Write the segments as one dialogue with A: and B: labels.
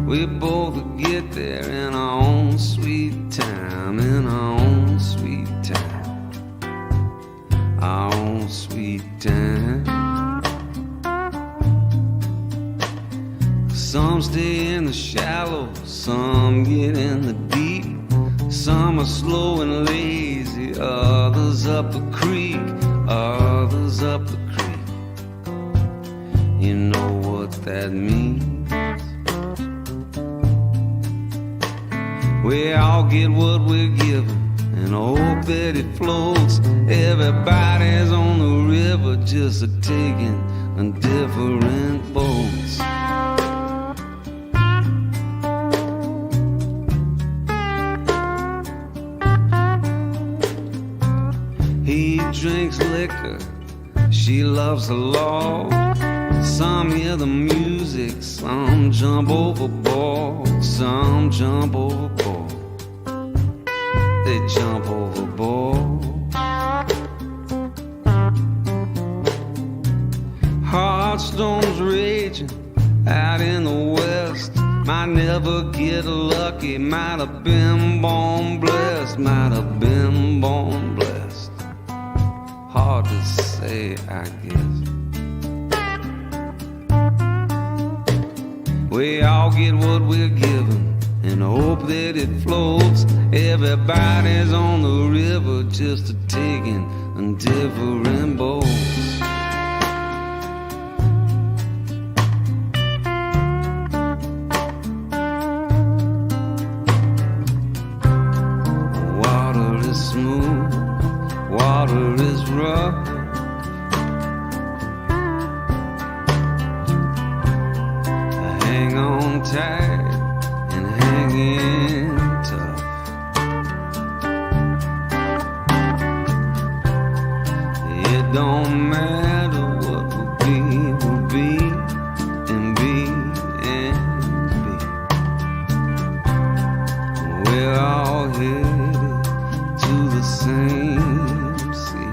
A: We both get there in our own sweet time, in our own sweet time, our own sweet time. Some stay in the shallow, some get in the deep. Some are slow and lazy, others up the creek, others up the creek. You know what that means. We all get what we're given and hope that it floats. Everybody's on the river just a-taking on different boats. He drinks liquor, she loves the law. Some hear the music, some jump overboard, some jump overboard. They jump overboard. Heartstones raging out in the west. Might never get lucky, might have been born blessed, might have been born blessed. Hard to say, I guess. We all get what we're given and hope that it floats. Everybody's on the river just a-taking on different boats. Water is smooth, water is rough. Hang on tight and hang in tough. It don't matter what will be and be and be. We're all headed to the same sea.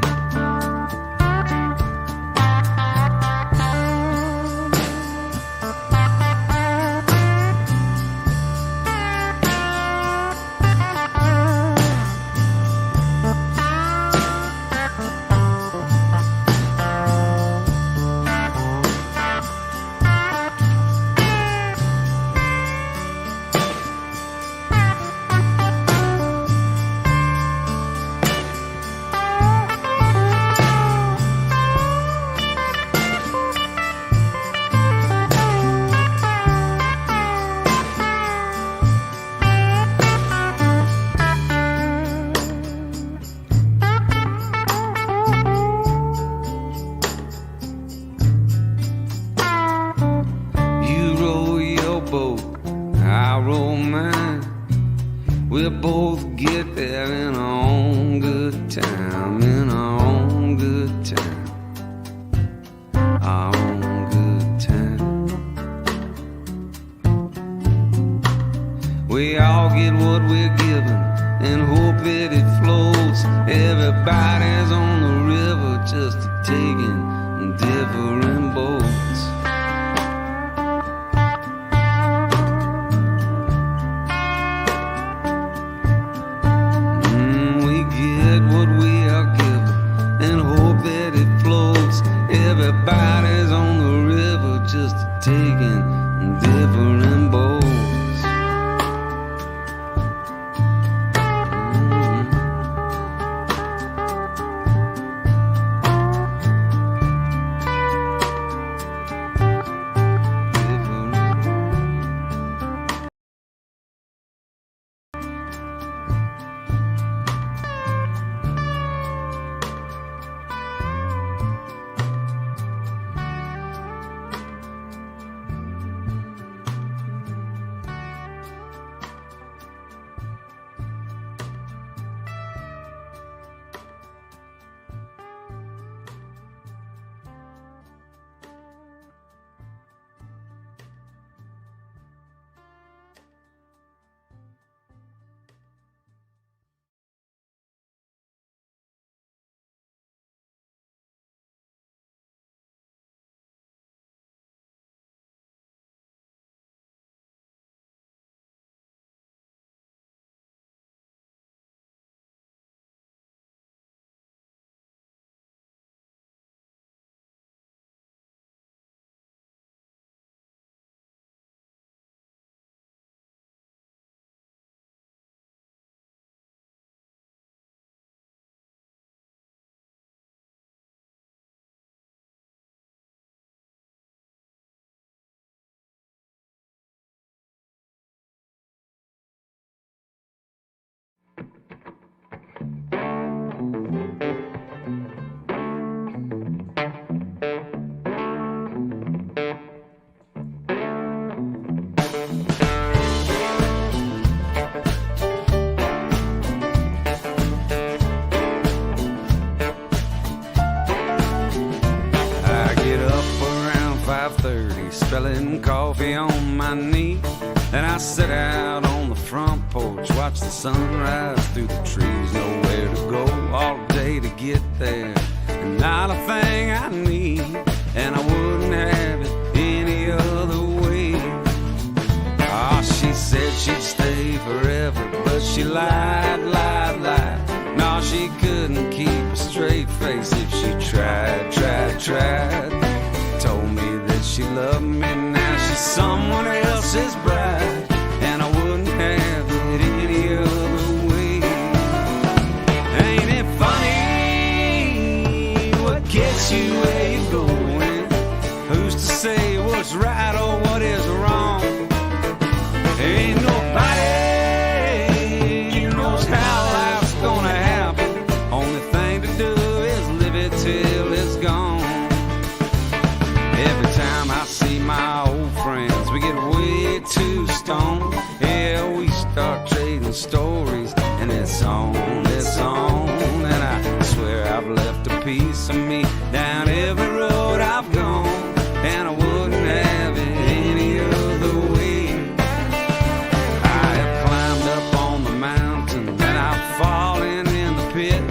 A: We'll both get there in our own good time, in our own good time, our own good time. We all get what we're given and hope that it floats. Everybody's on the river just a-taking different boats. Everybody's on the river just a-taking different boats. knee. And I sat out on the front porch, watch the sunrise through the trees. Nowhere to go all day to get there, and not a thing I need, and I wouldn't have it any other way. Ah, she said she'd stay forever, but she lied, lied, lied. No, she couldn't keep a straight face if she tried, tried, tried. Told me that she loved me, now she's someone else's bride, and I wouldn't have it any other way. Ain't it funny what gets you where you're going? Who's to say what's right or what is wrong? Ain't nobody knows how life's gonna happen. Only thing to do is live it till it's gone. Every time I see my old friends, we get way too stoned. Yeah, we start trading stories, and it's on, it's on. And I swear I've left a piece of me down every road I've gone, and I wouldn't have it any other way. I have climbed up on the mountain, and I've fallen in the pit.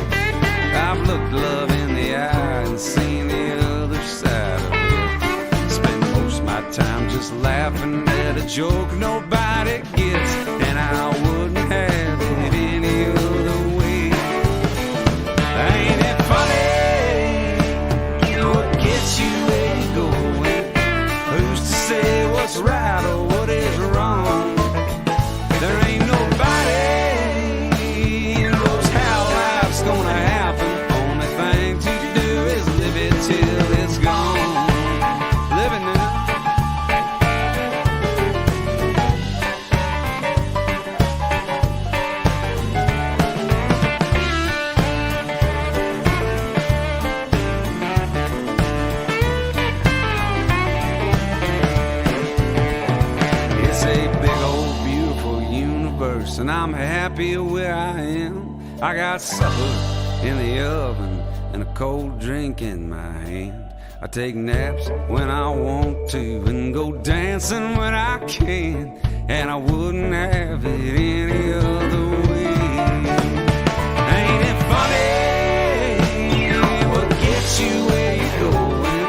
A: I've looked love in the eye and seen the other side of it. Spend most of my time just laughing at a joke nobody gets, and I wouldn't have it any other way. Ain't it funny what gets you where you're going? Who's to say what's right or what is wrong? There ain't nobody knows how life's gonna happen. Only thing to do is live it till it's gone. Living now. It's a big old beautiful universe, and I'm happy where I am. I got supper in the oven and a cold drink in my hand. I take naps when I want to and go dancing when I can, and I wouldn't have it any other way. Ain't it funny what gets you where you're going?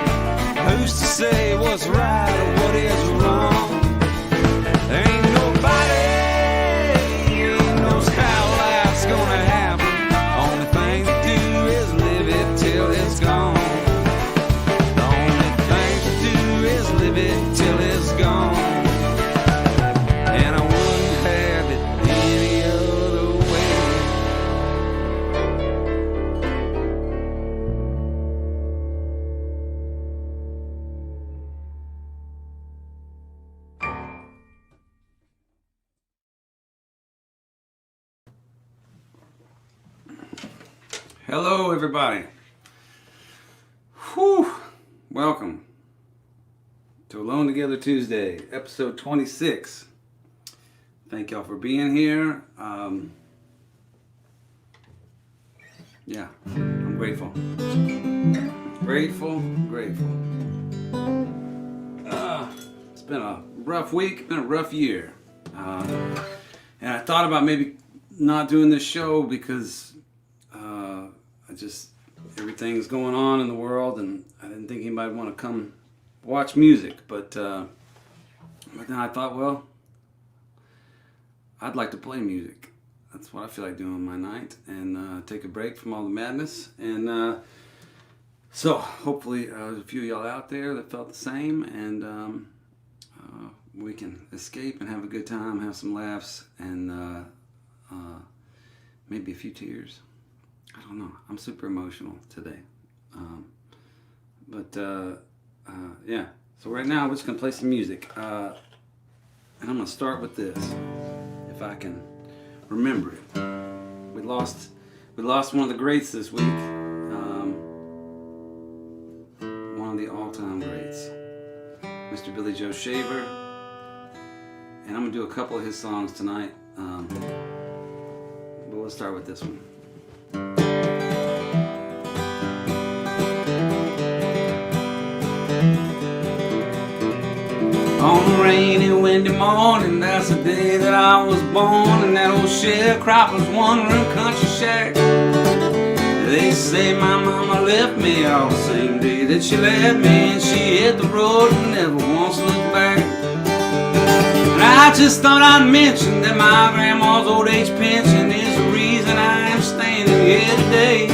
A: Who's to say what's right or what is wrong? There ain't nobody knows how life's gonna happen. Only thing to do is live it till it's gone. The only thing to do is live it till it's gone. And I wouldn't have it any other way. Hello, everybody. Whew. Welcome to Alone Together Tuesday, episode 26. Thank y'all for being here. Yeah, I'm grateful. Grateful. It's been a rough week, been a rough year. And I thought about maybe not doing this show because everything's going on in the world, and I didn't think anybody would want to come watch music, but then I thought, well, I'd like to play music. That's what I feel like doing on my night, and take a break from all the madness. And so hopefully there's a few of y'all out there that felt the same, and we can escape and have a good time, have some laughs, and maybe a few tears. I don't know. I'm super emotional today. Yeah. So right now we're just going to play some music. And I'm going to start with this, if I can remember it. We lost one of the greats this week. One of the all-time greats, Mr. Billy Joe Shaver. And I'm going to do a couple of his songs tonight. But let's start with this one. On a rainy winter Monday morning, that's the day that I was born. And that old sharecropper's one-room country shack. They say my mama left me all the same day that she left me, and she hit the road and never once looked back. And I just thought I'd mention that my grandma's old age pension is the reason I am standing here today.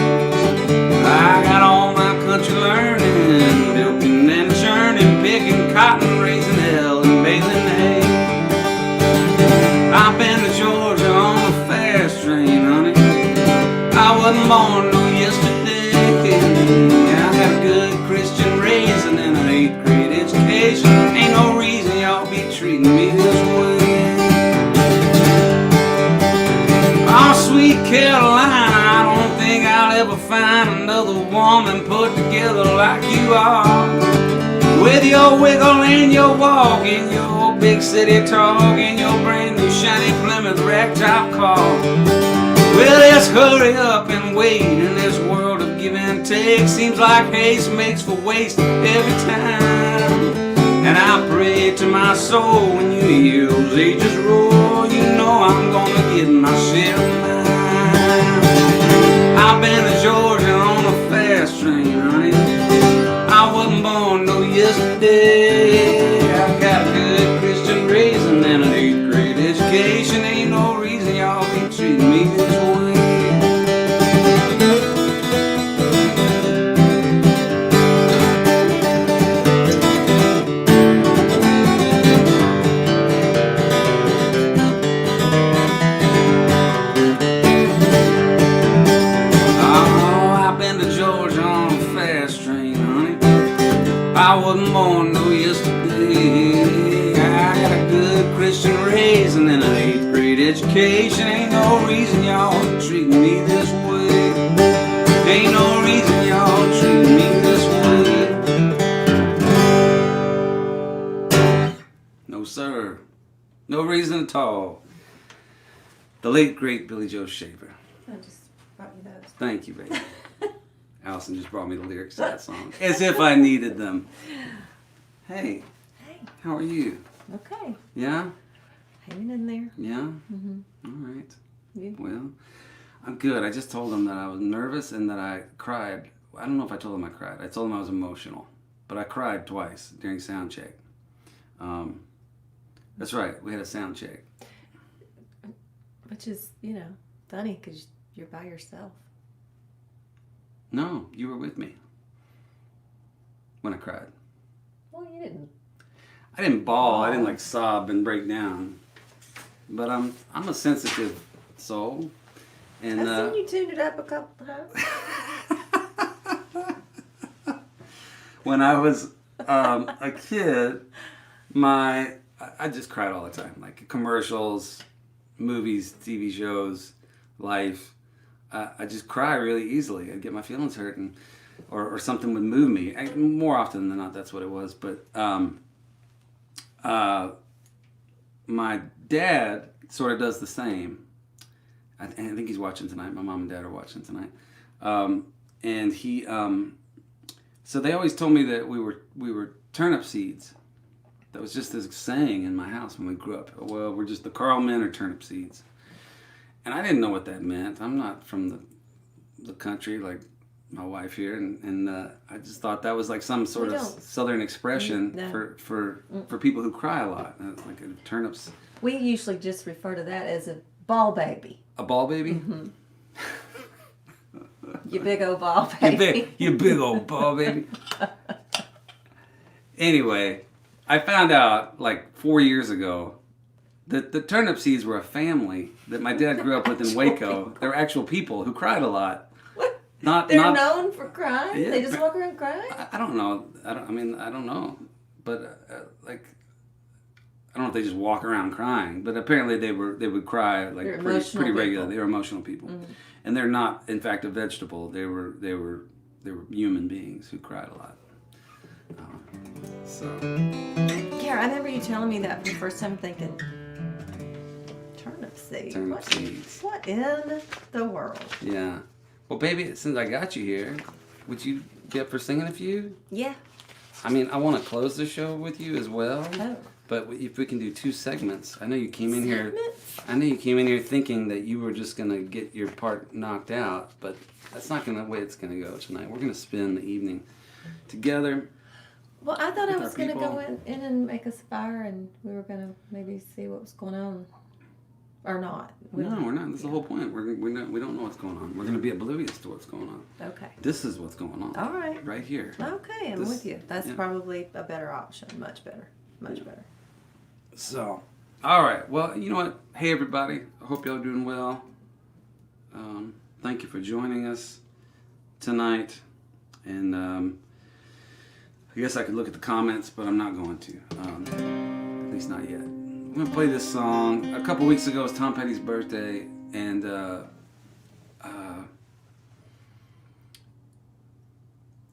A: I got all my country learning, milking and churning, picking cotton, raising hell and baling hay. I've been to Georgia on a fast train, honey. I wasn't born no yesterday. I had a good Christian raising and an 8th grade education. Ain't no reason y'all be treating me this way. Oh, sweet Carolina, I don't think I'll ever find another woman put together like you are. With your wiggle and your walk and your big city talk and your brand new shiny Plymouth ragtop car. Well, let's hurry up and wait in this world of give and take. Seems like haste makes for waste every time. And I pray to my soul when you hear those ages roar, you know I'm gonna get my share of mine. I've been to Georgia on a fast train, honey. I wasn't born no yesterday. I got a good Christian raising and an 8th grade education. Ain't no reason y'all be treating me this way. I wasn't born no yesterday. I got a good Christian raising and an 8th grade education. Ain't no reason y'all treating me this way. Ain't no reason y'all treating me this way. No sir, no reason at all. The late great Billy Joe Shaver.
B: I just brought you those.
A: Thank you, baby. Allison just brought me the lyrics to that song, as if I needed them. Hey.
B: Hey.
A: How are you?
B: Okay.
A: Yeah?
B: Hanging in there.
A: Yeah?
B: Mm-hmm.
A: All right.
B: You?
A: Well, I'm good. I just told them that I was nervous and that I cried. I don't know if I told them I cried. I told them I was emotional. But I cried twice during sound check. That's right. We had a sound check.
B: Which is, funny because you're by yourself.
A: No, you were with me when I cried.
B: Well, you didn't.
A: I didn't bawl. I didn't sob and break down. But I'm a sensitive soul, and
B: I've seen you tuned it up a couple times.
A: When I was a kid, I just cried all the time, like commercials, movies, TV shows, life. I just cry really easily. I'd get my feelings hurt, or something would move me. More often than not, that's what it was. But my dad sort of does the same. I think he's watching tonight. My mom and dad are watching tonight. And he, so they always told me that we were turnip seeds. That was just this saying in my house when we grew up. Well, we're just the Carll men or turnip seeds. And I didn't know what that meant. I'm not from the country like my wife here, and I just thought that was like some sort of southern expression for people who cry a lot. Like turnips.
B: We usually just refer to that as a ball baby.
A: A ball baby?
B: Mm-hmm. You big old ball baby.
A: You big old ball baby. Anyway, I found out like 4 years ago that the turnip seeds were a family that my dad grew up with in Waco.
B: People.
A: They're actual people who cried a lot.
B: What?
A: They're
B: not known for crying?
A: Yeah,
B: they just walk around crying?
A: I don't know. I don't know. But I don't know if they just walk around crying. But apparently they would cry like pretty regularly. They were emotional people, and they're not, in fact, a vegetable. They were human beings who cried a lot.
B: Yeah, I remember you telling me that for the first time, thinking, turnip seeds. What in the world?
A: Yeah. Well, baby, since I got you here, would you be up for singing a few?
B: Yeah.
A: I mean, I want to close the show with you as well.
B: Oh.
A: But if we can do 2 segments, I know you came in here.
B: Segments?
A: I know you came in here thinking that you were just gonna get your part knocked out, but that's not gonna the way it's gonna go tonight. We're gonna spend the evening together.
B: Well, I thought I
A: With
B: was
A: our
B: going to
A: people.
B: go in and make us a fire, and we were going to maybe see what was going on. Or not.
A: No, we're not. That's the whole point. We don't know what's going on. We're gonna be oblivious to what's going on.
B: Okay.
A: This is what's going on.
B: All right.
A: Right here.
B: Okay, I'm
A: This-
B: with you. That's
A: yeah.
B: probably a better option. Much better. Much better.
A: So, all right. Well, you know what? Hey, everybody. I hope y'all are doing well. Thank you for joining us tonight. And I guess I could look at the comments, but I'm not going to. At least not yet. I'm going to play this song. A couple weeks ago was Tom Petty's birthday. And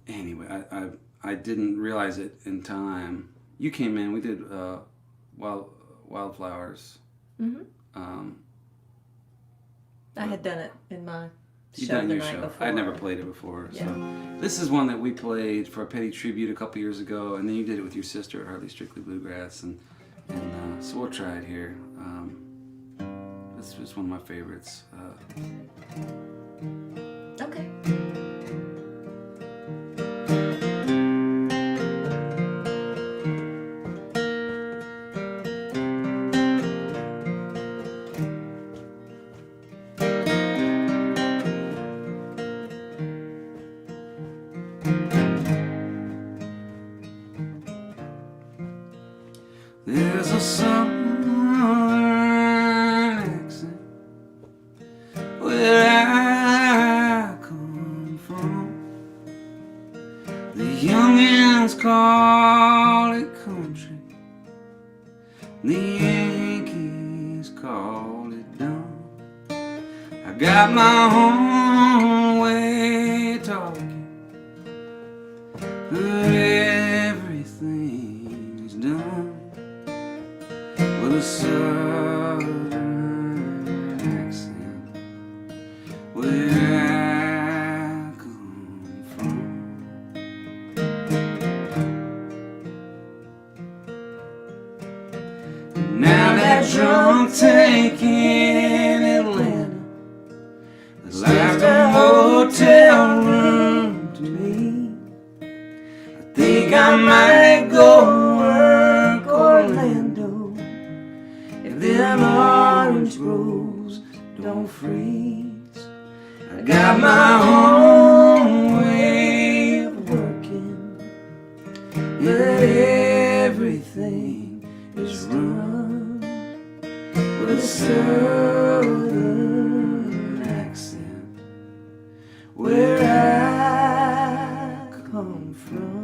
A: anyway, I didn't realize it in time. You came in. We did Wildflowers.
B: Mm-hmm. I had done it in my
A: You
B: show
A: done
B: the
A: your
B: night
A: show.
B: before.
A: I'd never played it before.
B: Yeah.
A: So this is one that we played for a Petty tribute a couple years ago, and then you did it with your sister at Hardly Strictly Bluegrass, and so we'll try it here. This was one of my favorites.
B: Okay.
A: There's a southern accent where I come from. The youngins call it country, the Yankees call it dumb. I got my own way of talking, but everything is done with a southern accent where I come from. Now that drunk tank in Atlanta is like a hotel room to me. I think I might go work Orlando if them orange groves don't freeze. I got my own way of working, but everything is run with a southern accent where I come from.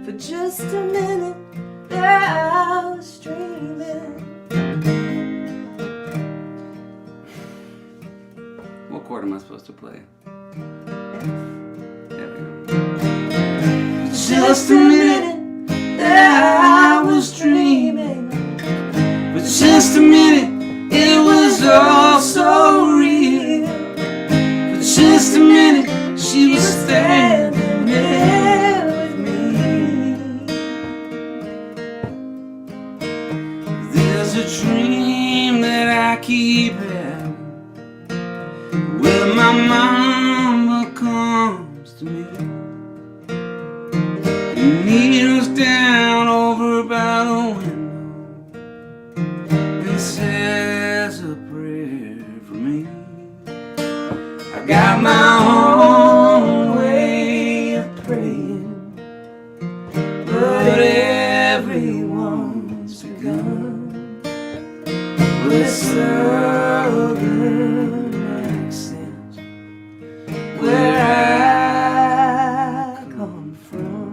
B: For just a minute, there I was dreaming.
A: What chord am I supposed to play? There we go.
B: Just a minute, there I was dreaming.
A: For just a minute, it was all so real. For just a minute, she was standing there with me. There's a dream that I keep having, where my mama comes to me and kneels down over by the window and says a prayer for me. I got my own way of praying, but everyone's begun with a southern accent where I come from.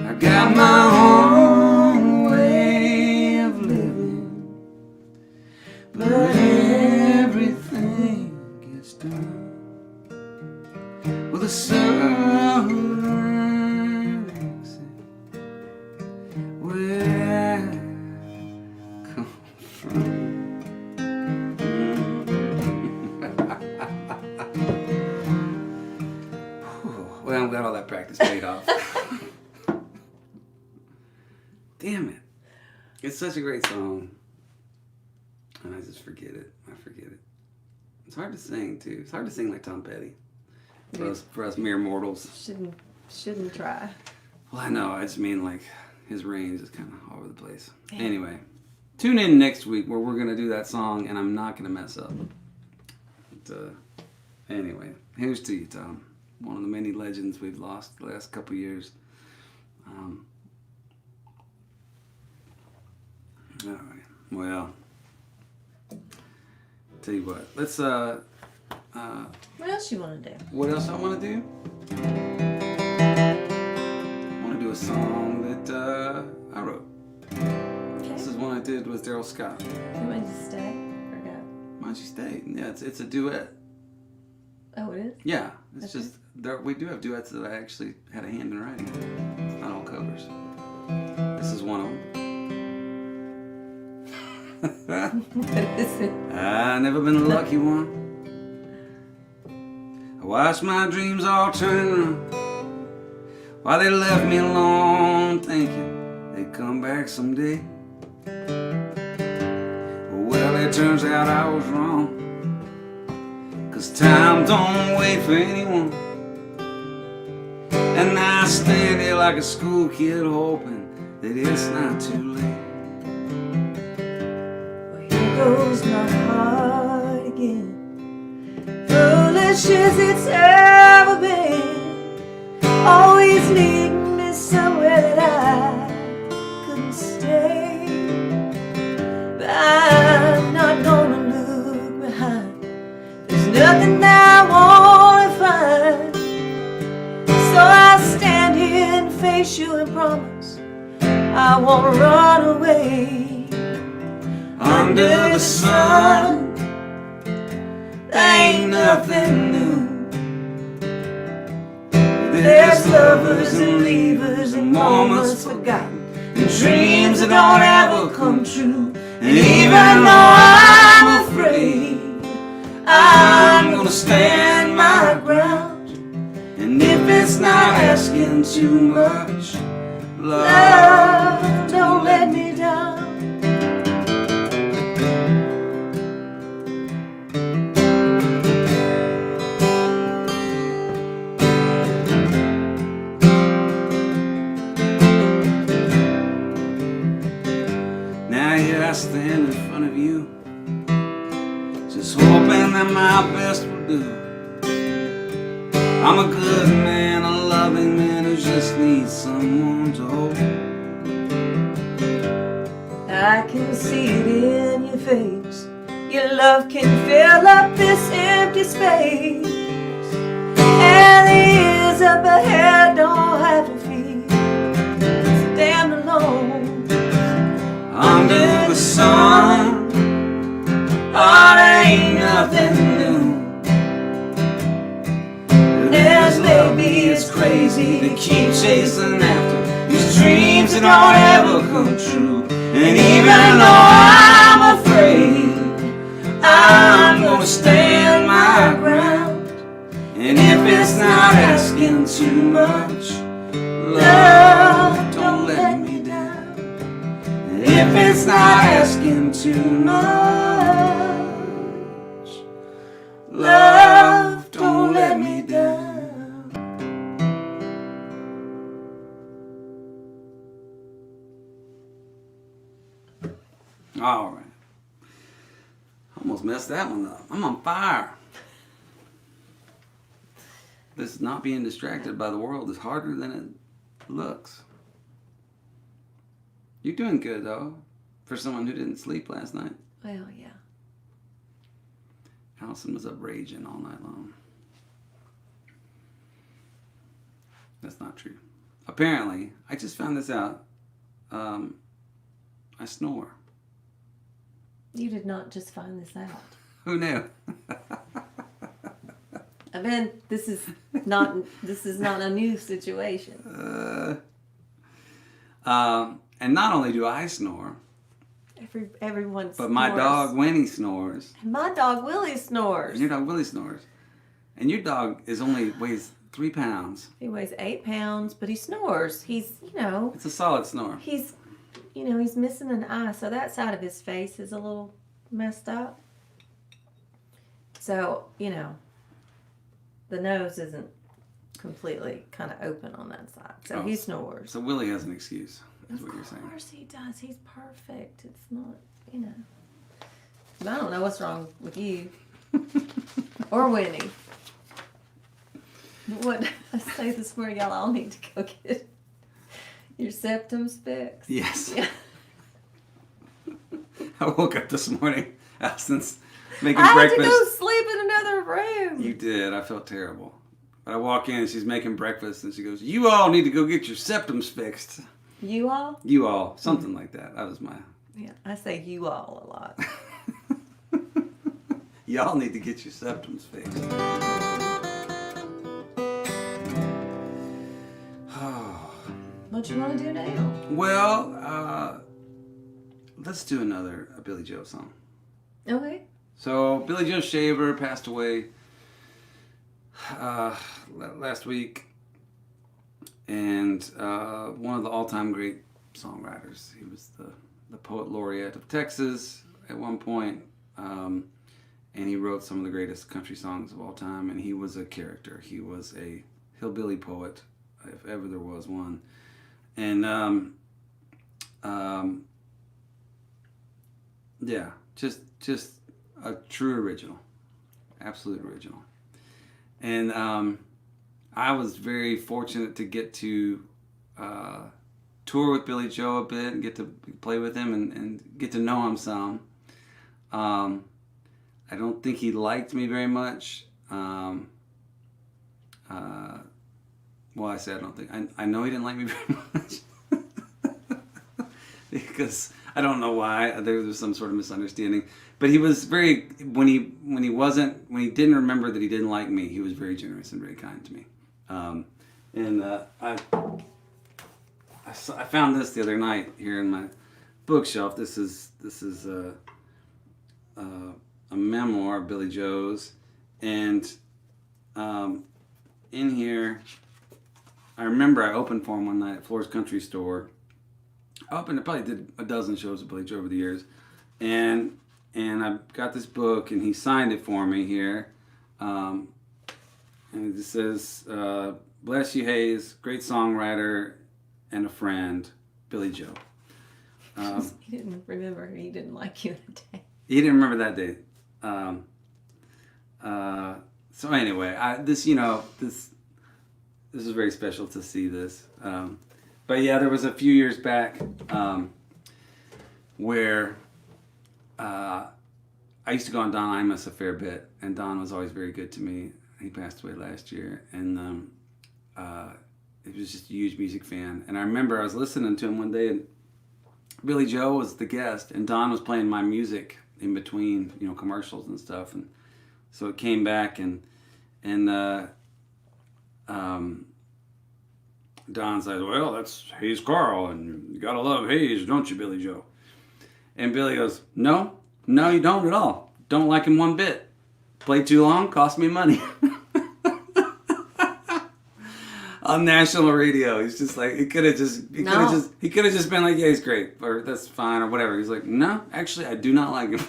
A: I got my own way of living, but everything gets done with a southern Damn it. It's such a great song. And I just forget it. It's hard to sing, too. It's hard to sing like Tom Petty. For us mere mortals.
B: Shouldn't try.
A: Well, I know. I just mean, like, his range is kind of all over the place. Yeah. Anyway, tune in next week where we're going to do that song, and I'm not going to mess up. But, anyway, here's to you, Tom. One of the many legends we've lost the last couple years. All right. Well, tell you what. Let's,
B: what else you want to do?
A: What else I want to do? I want to do a song that I wrote. Okay. This is one I did with Daryl Scott.
B: You want to stay or go?
A: Why don't you stay? Yeah, it's a duet.
B: Oh, it is?
A: Yeah, it's okay. Just we do have duets that I actually had a hand in writing. It's not all covers. This is one of them.
B: What is it?
A: I never been the lucky one. I watched my dreams all turn around while they left me alone, thinking they'd come back someday. Well, it turns out I was wrong, 'cause time don't wait for anyone. And I stand here like a school kid hoping that it's not too late.
B: Goes my heart again, foolish as it's ever been, always leading me somewhere that I couldn't stay. But I'm not gonna look behind, there's nothing that I wanna find. So I stand here and face you and promise I won't run away. Under the sun, there ain't nothing new. There's lovers and leavers and moments forgotten, and dreams that don't ever come true. And even though I'm afraid, I'm gonna stand my ground. And if it's not asking too much, love, don't let me down. I stand in front of you, just hoping that my best will do. I'm a good man, a loving man who just needs someone to hold. I can see it in your face, your love can fill up this empty space, and the years up ahead don't have to feel so damn alone. Under the sun, oh, there ain't nothing new. There's baby, it's crazy to keep chasing after these dreams that don't ever come true. And even though I'm afraid, I'm gonna stand my ground. And if it's not asking too much, love, don't let me down. If it's not asking too much, love, don't let me down. All right. Almost messed that one up. I'm on fire. This not being distracted by the world is harder than it looks. You're doing good, though, for someone who didn't sleep last night. Well, yeah.
A: Allison was up raging all night long. That's not true. Apparently, I just found this out. I snore.
B: You did not just find this out.
A: Who knew?
B: I mean, this is not a new situation.
A: And not only do I snore,
B: everyone snores.
A: But my dog Winnie snores.
B: And my dog Willie snores.
A: And your dog Willie snores. And your dog weighs 3 pounds.
B: He weighs 8 pounds, but he snores. He's,
A: It's a solid snore.
B: He's
C: he's missing an eye, so that side of his face is a little messed up. So, the nose isn't completely kind of open on that side. So he snores.
B: So Willie has an excuse, is what you're saying.
C: Of course he does. He's perfect. It's not, But I don't know what's wrong with you. Or Winnie. What I say this morning, y'all all need to go get your septums fixed.
B: Yes. Yeah. I woke up this morning, Allison's making breakfast.
C: I had to go sleep in another room.
B: You did. I felt terrible. But I walk in and she's making breakfast and she goes, "You all need to go get your septums fixed."
C: You all?
B: You all. Something like that. That was my...
C: Yeah, I say you all a lot.
B: Y'all need to get your septums fixed.
C: What you want to do now?
B: Well, let's do another Billy Joe song.
C: Okay.
B: So Billy Joe Shaver passed away last week, and one of the all-time great songwriters. He was the poet laureate of Texas at one point, and he wrote some of the greatest country songs of all time. And he was a character. He was a hillbilly poet, if ever there was one. And yeah, just a true original, absolute original. And I was very fortunate to get to tour with Billy Joe a bit and get to play with him and get to know him some. I don't think he liked me very much. Well, I say I don't think. I know he didn't like me very much. Because I don't know why. There was some sort of misunderstanding. But he was very, when he didn't remember that he didn't like me, he was very generous and very kind to me. I found this the other night here in my bookshelf. This is a memoir of Billy Joe's, and in here, I remember I opened for him one night at Floor's Country Store. I probably did a dozen shows with Billy Joe over the years, and I got this book, and he signed it for me here, and it says, "Bless you, Hayes, great songwriter and a friend, Billy Joe."
C: He didn't remember he didn't like you that day.
B: He didn't remember that day. So anyway, this is very special to see this. But yeah, there was a few years back where I used to go on Don Imus a fair bit, and Don was always very good to me. He passed away last year, and he was just a huge music fan. And I remember I was listening to him one day, and Billy Joe was the guest, and Don was playing my music in between, commercials and stuff. And so it came back, and Don says, "Well, that's Hayes Carll, and you gotta love Hayes, don't you, Billy Joe?" And Billy goes, No, you don't at all. Don't like him one bit. Played too long, cost me money." On national radio, he's just like, he could have just been like, "Yeah, he's great," or "That's fine," or whatever. He's like, "No, actually, I do not like him."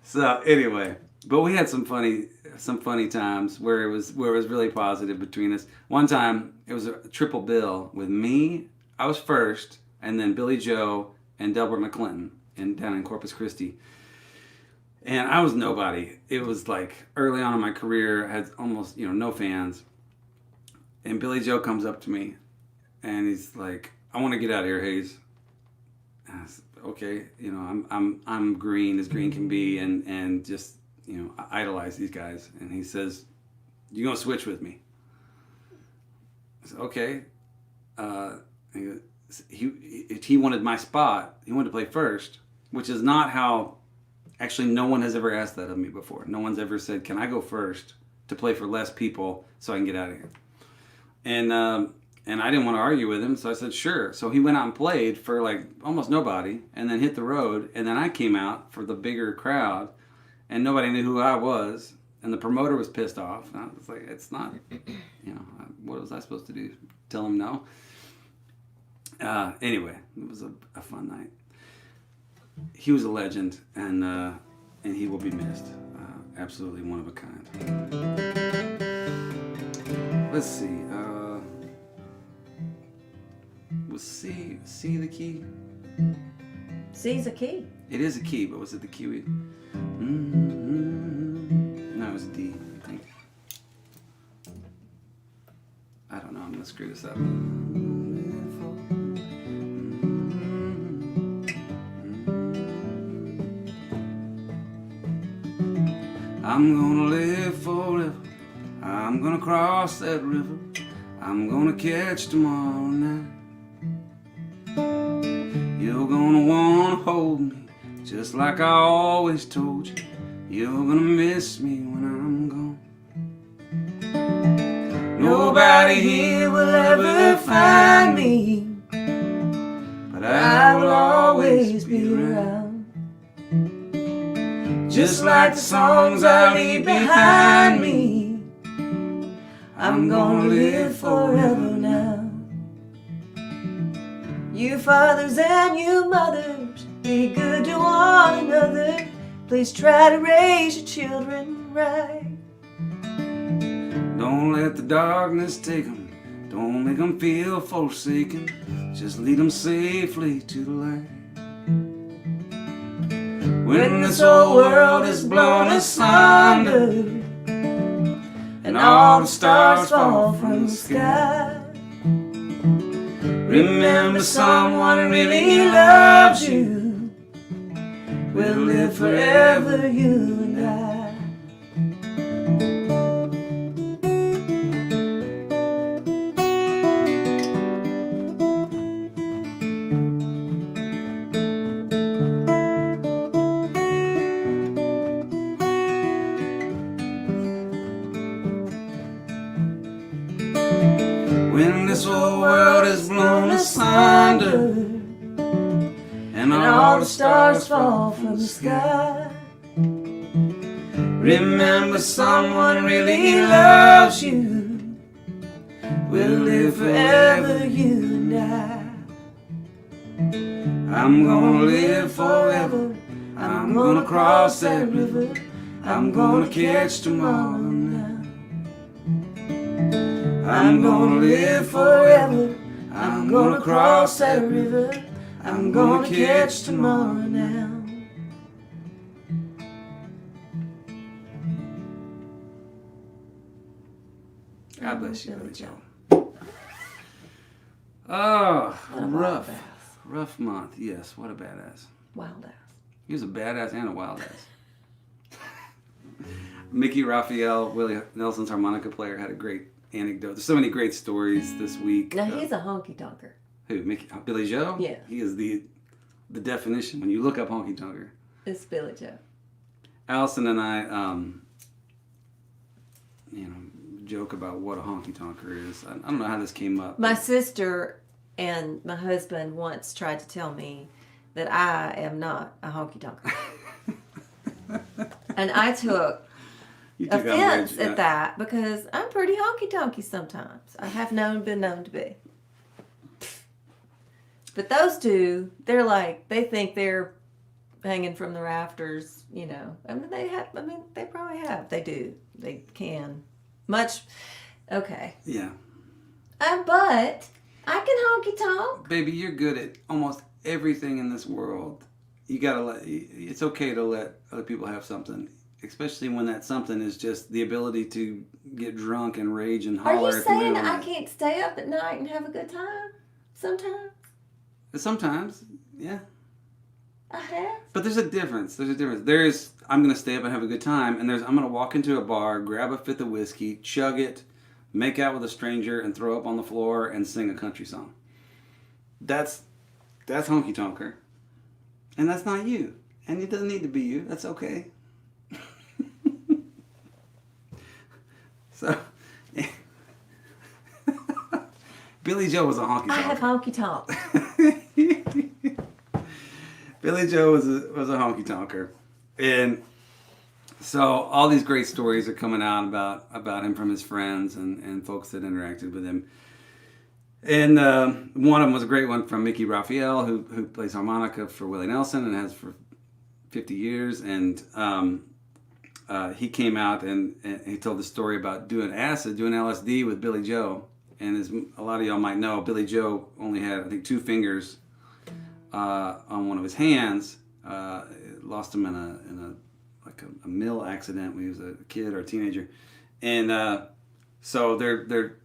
B: So anyway, but we had some funny times where it was really positive between us. One time it was a triple bill with me. I was first, and then Billy Joe and Delbert McClinton down in Corpus Christi. And I was nobody. It was like early on in my career, I had almost no fans. And Billy Joe comes up to me, and he's like, "I want to get out of here, Hayes." And I said, "Okay, I'm green as green can be, and just I idolize these guys." And he says, "You gonna switch with me?" I said, "Okay." He wanted my spot. He wanted to play first, which is not how. Actually, no one has ever asked that of me before. No one's ever said, "Can I go first to play for less people so I can get out of here?" And I didn't want to argue with him, so I said, "Sure." So he went out and played for like almost nobody, and then hit the road. And then I came out for the bigger crowd, and nobody knew who I was, and the promoter was pissed off. And I was like, "It's not, what was I supposed to do? Tell him no?" Anyway, it was a fun night. He was a legend, and he will be missed. Absolutely one of a kind. Let's see. Was C the key?
C: C's a key.
B: It is a key, but was it the key? No, it was D, I think. I don't know. I'm gonna screw this up. I'm gonna live forever. I'm gonna cross that river. I'm gonna catch tomorrow night. You're gonna wanna hold me just like I always told you. You're gonna miss me when I'm gone. Nobody here will ever find me, but I will always be around. Just like the songs I leave behind me, I'm gonna live forever now. You fathers and you mothers, be good to one another. Please try to raise your children right. Don't let the darkness take them. Don't make them feel forsaken. Just lead them safely to the light. When this whole world is blown asunder and all the stars fall from the sky, remember someone really loves you. We'll live forever, you and I. When this whole world is blown asunder and all the stars fall from the sky, remember someone really loves you. We'll live forever, you and I. I'm gonna live forever. I'm gonna cross that river. I'm gonna catch tomorrow now. I'm gonna live forever. I'm gonna cross that river. I'm gonna catch tomorrow now. God bless you, Billy Joe. Oh, rough month. Yes, what a badass.
C: Wild ass.
B: He was a badass and a wild ass. Mickey Raphael, Willie Nelson's harmonica player, had a great anecdote. There's so many great stories this week.
C: Now he's a honky tonker.
B: Who? Billy Joe?
C: Yeah.
B: He is the definition. When you look up honky tonker,
C: It's Billy Joe.
B: Allison and I, joke about what a honky tonker is. I don't know how this came up.
C: My sister and my husband once tried to tell me that I am not a honky tonker. And I took offense at that because I'm pretty honky tonky sometimes. I have been known to be. But those two, they think they're hanging from the rafters, you know. They probably have. They do. They can. Okay.
B: Yeah.
C: But I can honky tonk.
B: Baby, you're good at almost everything in this world. It's okay to let other people have something, especially when that something is just the ability to get drunk and rage and holler.
C: Are you saying I can't stay up at night and have a good time?
B: Sometimes, yeah.
C: I have.
B: But there's a difference. I'm going to stay up and have a good time, and I'm going to walk into a bar, grab a fifth of whiskey, chug it, make out with a stranger, and throw up on the floor and sing a country song. That's honky tonker. And that's not you. And it doesn't need to be you. That's okay. So, Billy Joe was a honky tonker.
C: I have honky tonk.
B: Billy Joe was a honky tonker. And so all these great stories are coming out about him from his friends and folks that interacted with him. And one of them was a great one from Mickey Raphael, who plays harmonica for Willie Nelson and has for 50 years. And he came out and he told the story about doing LSD with Billy Joe. And as a lot of y'all might know, Billy Joe only had, I think, 2 fingers on one of his hands. Lost him in a mill accident when he was a kid or a teenager. And so they're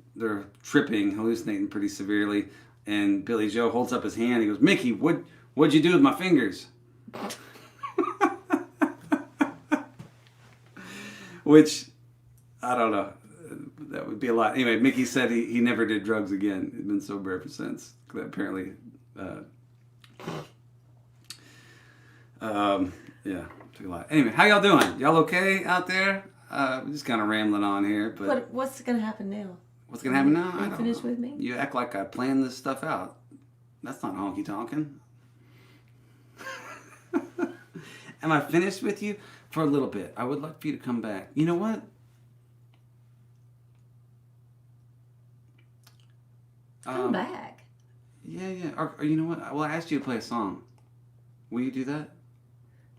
B: tripping, hallucinating pretty severely. And Billy Joe holds up his hand. He goes, "Mickey, what'd you do with my fingers?" Which, I don't know. That would be a lot. Anyway, Mickey said he never did drugs again. He'd been sober ever since. Apparently, yeah, took a lot. Anyway, how y'all doing? Y'all okay out there? We're just kind of rambling on here. But
C: what's going to happen now?
B: What's going to happen now? I don't
C: finish
B: know.
C: with me?
B: You act like I planned this stuff out. That's not honky tonkin'. Am I finished with you? For a little bit. I would like for you to come back. You know what?
C: Come back.
B: Yeah. Or you know what? Well, I asked you to play a song. Will you do that?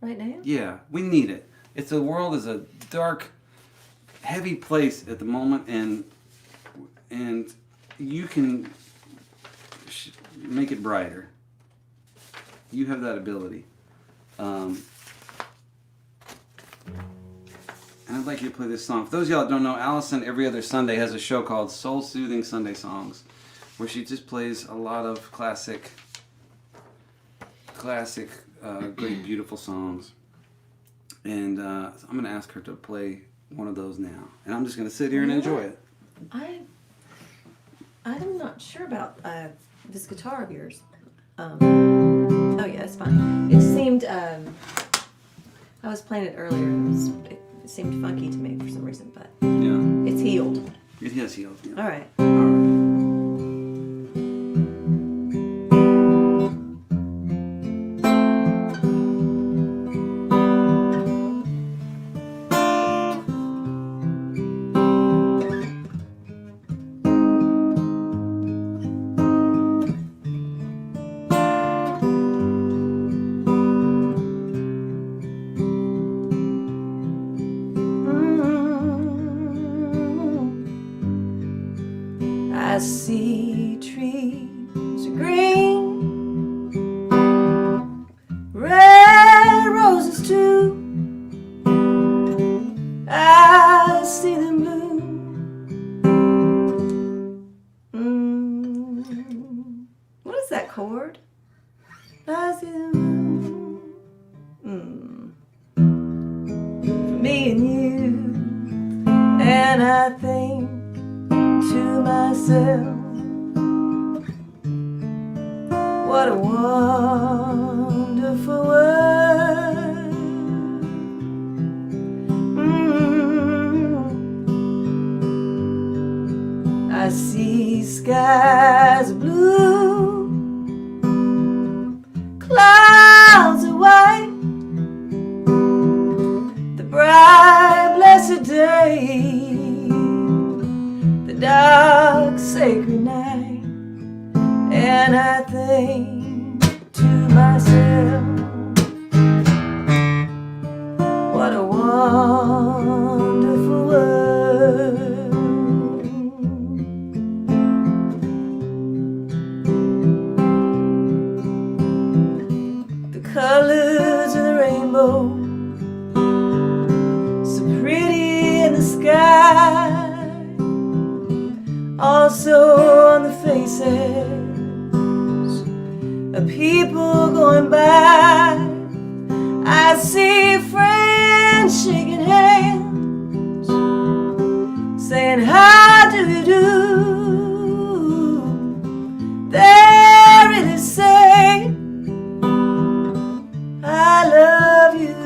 C: Right now?
B: Yeah, we need it. The world is a dark, heavy place at the moment, and you can make it brighter. You have that ability. And I'd like you to play this song. For those of y'all that don't know, Allison every other Sunday has a show called Soul Soothing Sunday Songs, where she just plays a lot of classic, great, beautiful songs. And I'm going to ask her to play one of those now. And I'm just going to sit here and enjoy it.
C: I'm not sure about this guitar of yours. Oh yeah, it's fine. It seemed, I was playing it earlier, it seemed funky to me for some reason, but
B: yeah,
C: it's healed.
B: It has healed. Yeah.
C: All right. I see trees of green, red roses too. I see them bloom. What is that chord? I see them bloom. For me and you, and I think to myself, what a wonderful world. I see skies of blue, clouds of white, the bright blessed day, dark sacred night, and I think to myself, what a wonderful world. The colors of the rainbow, so pretty in the sky, also on the faces of people going by. I see friends shaking hands, saying how do you do. They really say I love you.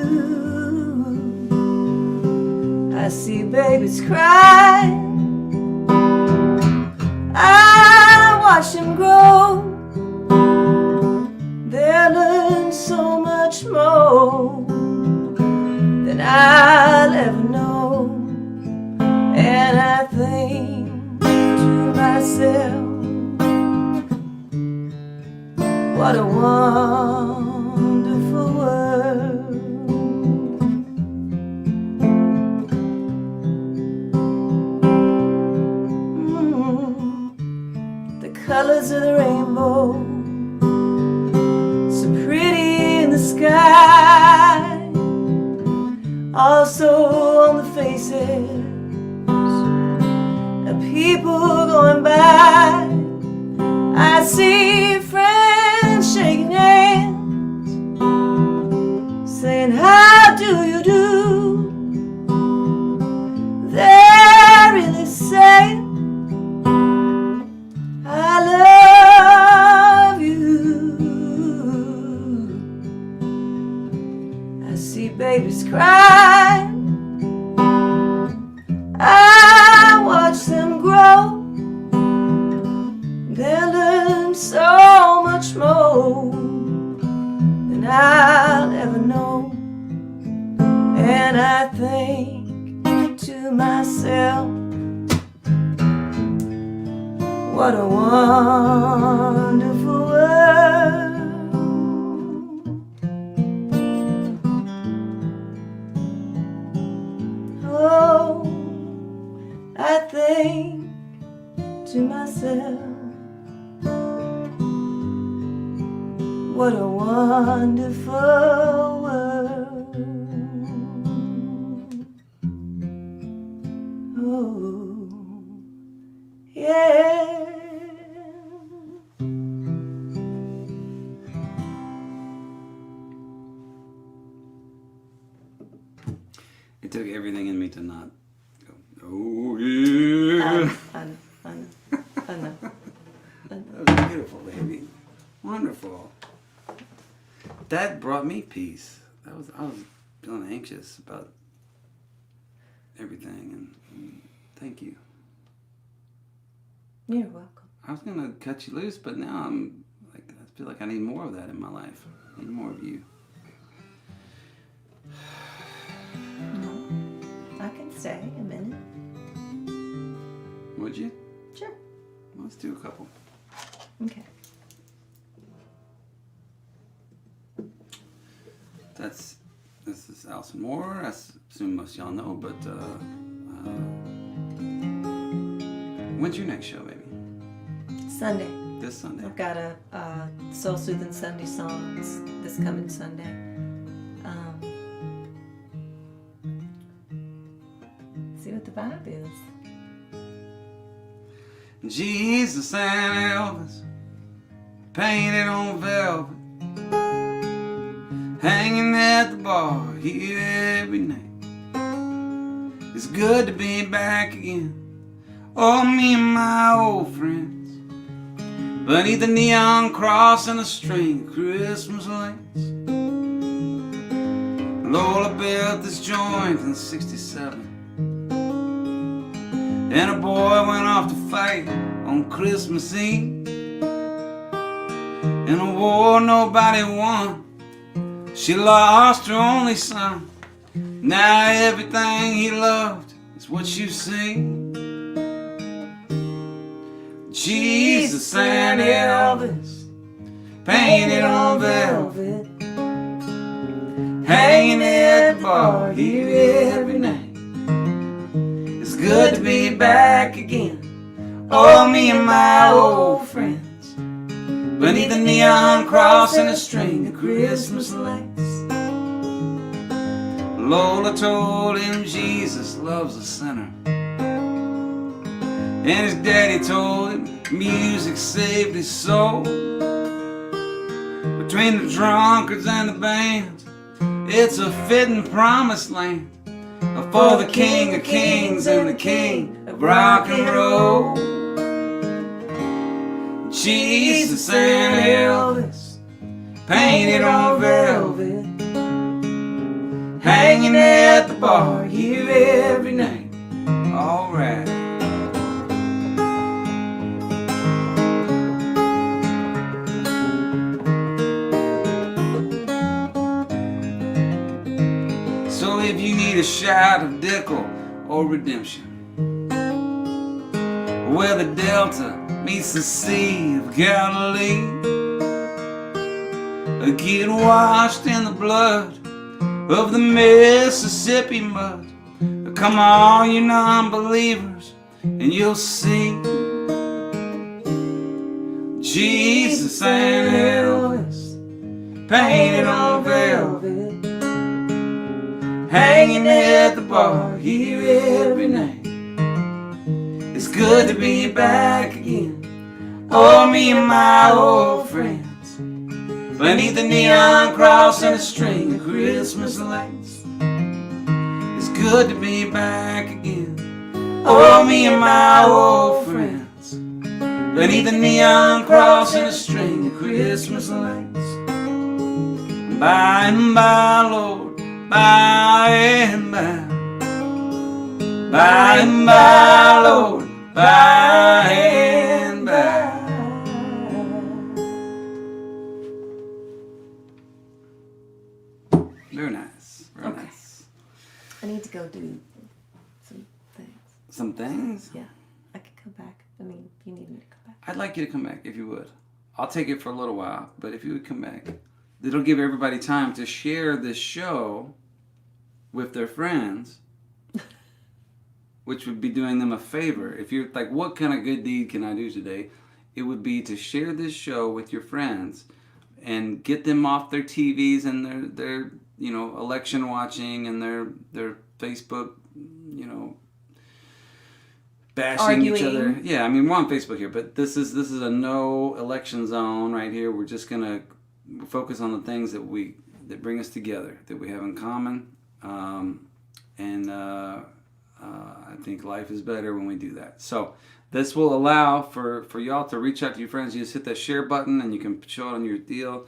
C: I see babies cry, I watch them grow. They'll learn so much more than I'll ever know. And I think to myself, What a wonderful world. The colors of the rainbow, so pretty in the sky, also on the faces of people going by. I see friends shaking hands, saying, how do you do? They're really saying, I love you. I see babies cry, I watch them grow. They'll learn so much more than I'll ever know. And I think to myself, what a wonderful world. Oh, I think to myself, what a wonderful world. Oh, yeah.
B: It took everything in me to not go, oh yeah.
C: I know.
B: That was beautiful, baby. Wonderful. That brought me peace. I was feeling anxious about everything, and thank you.
C: You're welcome.
B: I was gonna cut you loose, but now I'm like, I feel like I need more of that in my life. I need more of you.
C: I can stay a minute.
B: Would you?
C: Sure.
B: Let's do a couple.
C: Okay.
B: This is Allison Moorer. I assume most of y'all know, but when's your next show, baby?
C: Sunday.
B: This Sunday.
C: I've got a Soul Soothing Sunday songs this coming Sunday. See what the vibe is.
B: Jesus and Elvis, painted on velvet, hanging at the bar here every night. It's good to be back again. Oh, me and my old friends, beneath the neon cross and a string of Christmas lights. Lola built this joint in '67, and a boy went off to fight on Christmas Eve. In a war nobody won, she lost her only son. Now everything he loved is what you see. Jesus and Elvis, painted on velvet, hanging at the bar here every night. It's good to be back again. Oh, me and my old friends, beneath the neon cross and a string of Christmas lights. Lola told him Jesus loves a sinner, and his daddy told him music saved his soul. Between the drunkards and the bands, it's a fitting promised land for the King of Kings and the King of rock and roll. Jesus and Elvis, painted on velvet, hanging at the bar here every night. All right. So if you need a shot of Dickel or redemption, where the Delta meets the Sea of Galilee, get washed in the blood of the Mississippi mud. Come on, you non-believers, and you'll see Jesus and Elvis painted on velvet, hanging at the bar here every night. It's good to be back again. Oh, me and my old friends, beneath the neon cross and a string of Christmas lights. It's good to be back again. Oh, me and my old friends, beneath the neon cross and a string of Christmas lights. By and by, Lord, by and by. By and by, Lord, by and by. Very nice. Very
C: Okay.
B: nice.
C: I need to go do some things.
B: Some things?
C: Yeah, I could come back. I mean, you need me to come back.
B: I'd like you to come back if you would. I'll take it for a little while, but if you would come back, it'll give everybody time to share this show with their friends, which would be doing them a favor. If you're like, what kind of good deed can I do today? It would be to share this show with your friends and get them off their TVs and their election watching and their Facebook, bashing each other. Yeah, I mean, we're on Facebook here, but this is a no election zone right here. We're just gonna focus on the things that bring us together, that we have in common, I think life is better when we do that. So this will allow for y'all to reach out to your friends. You just hit that share button and you can show it on your deal,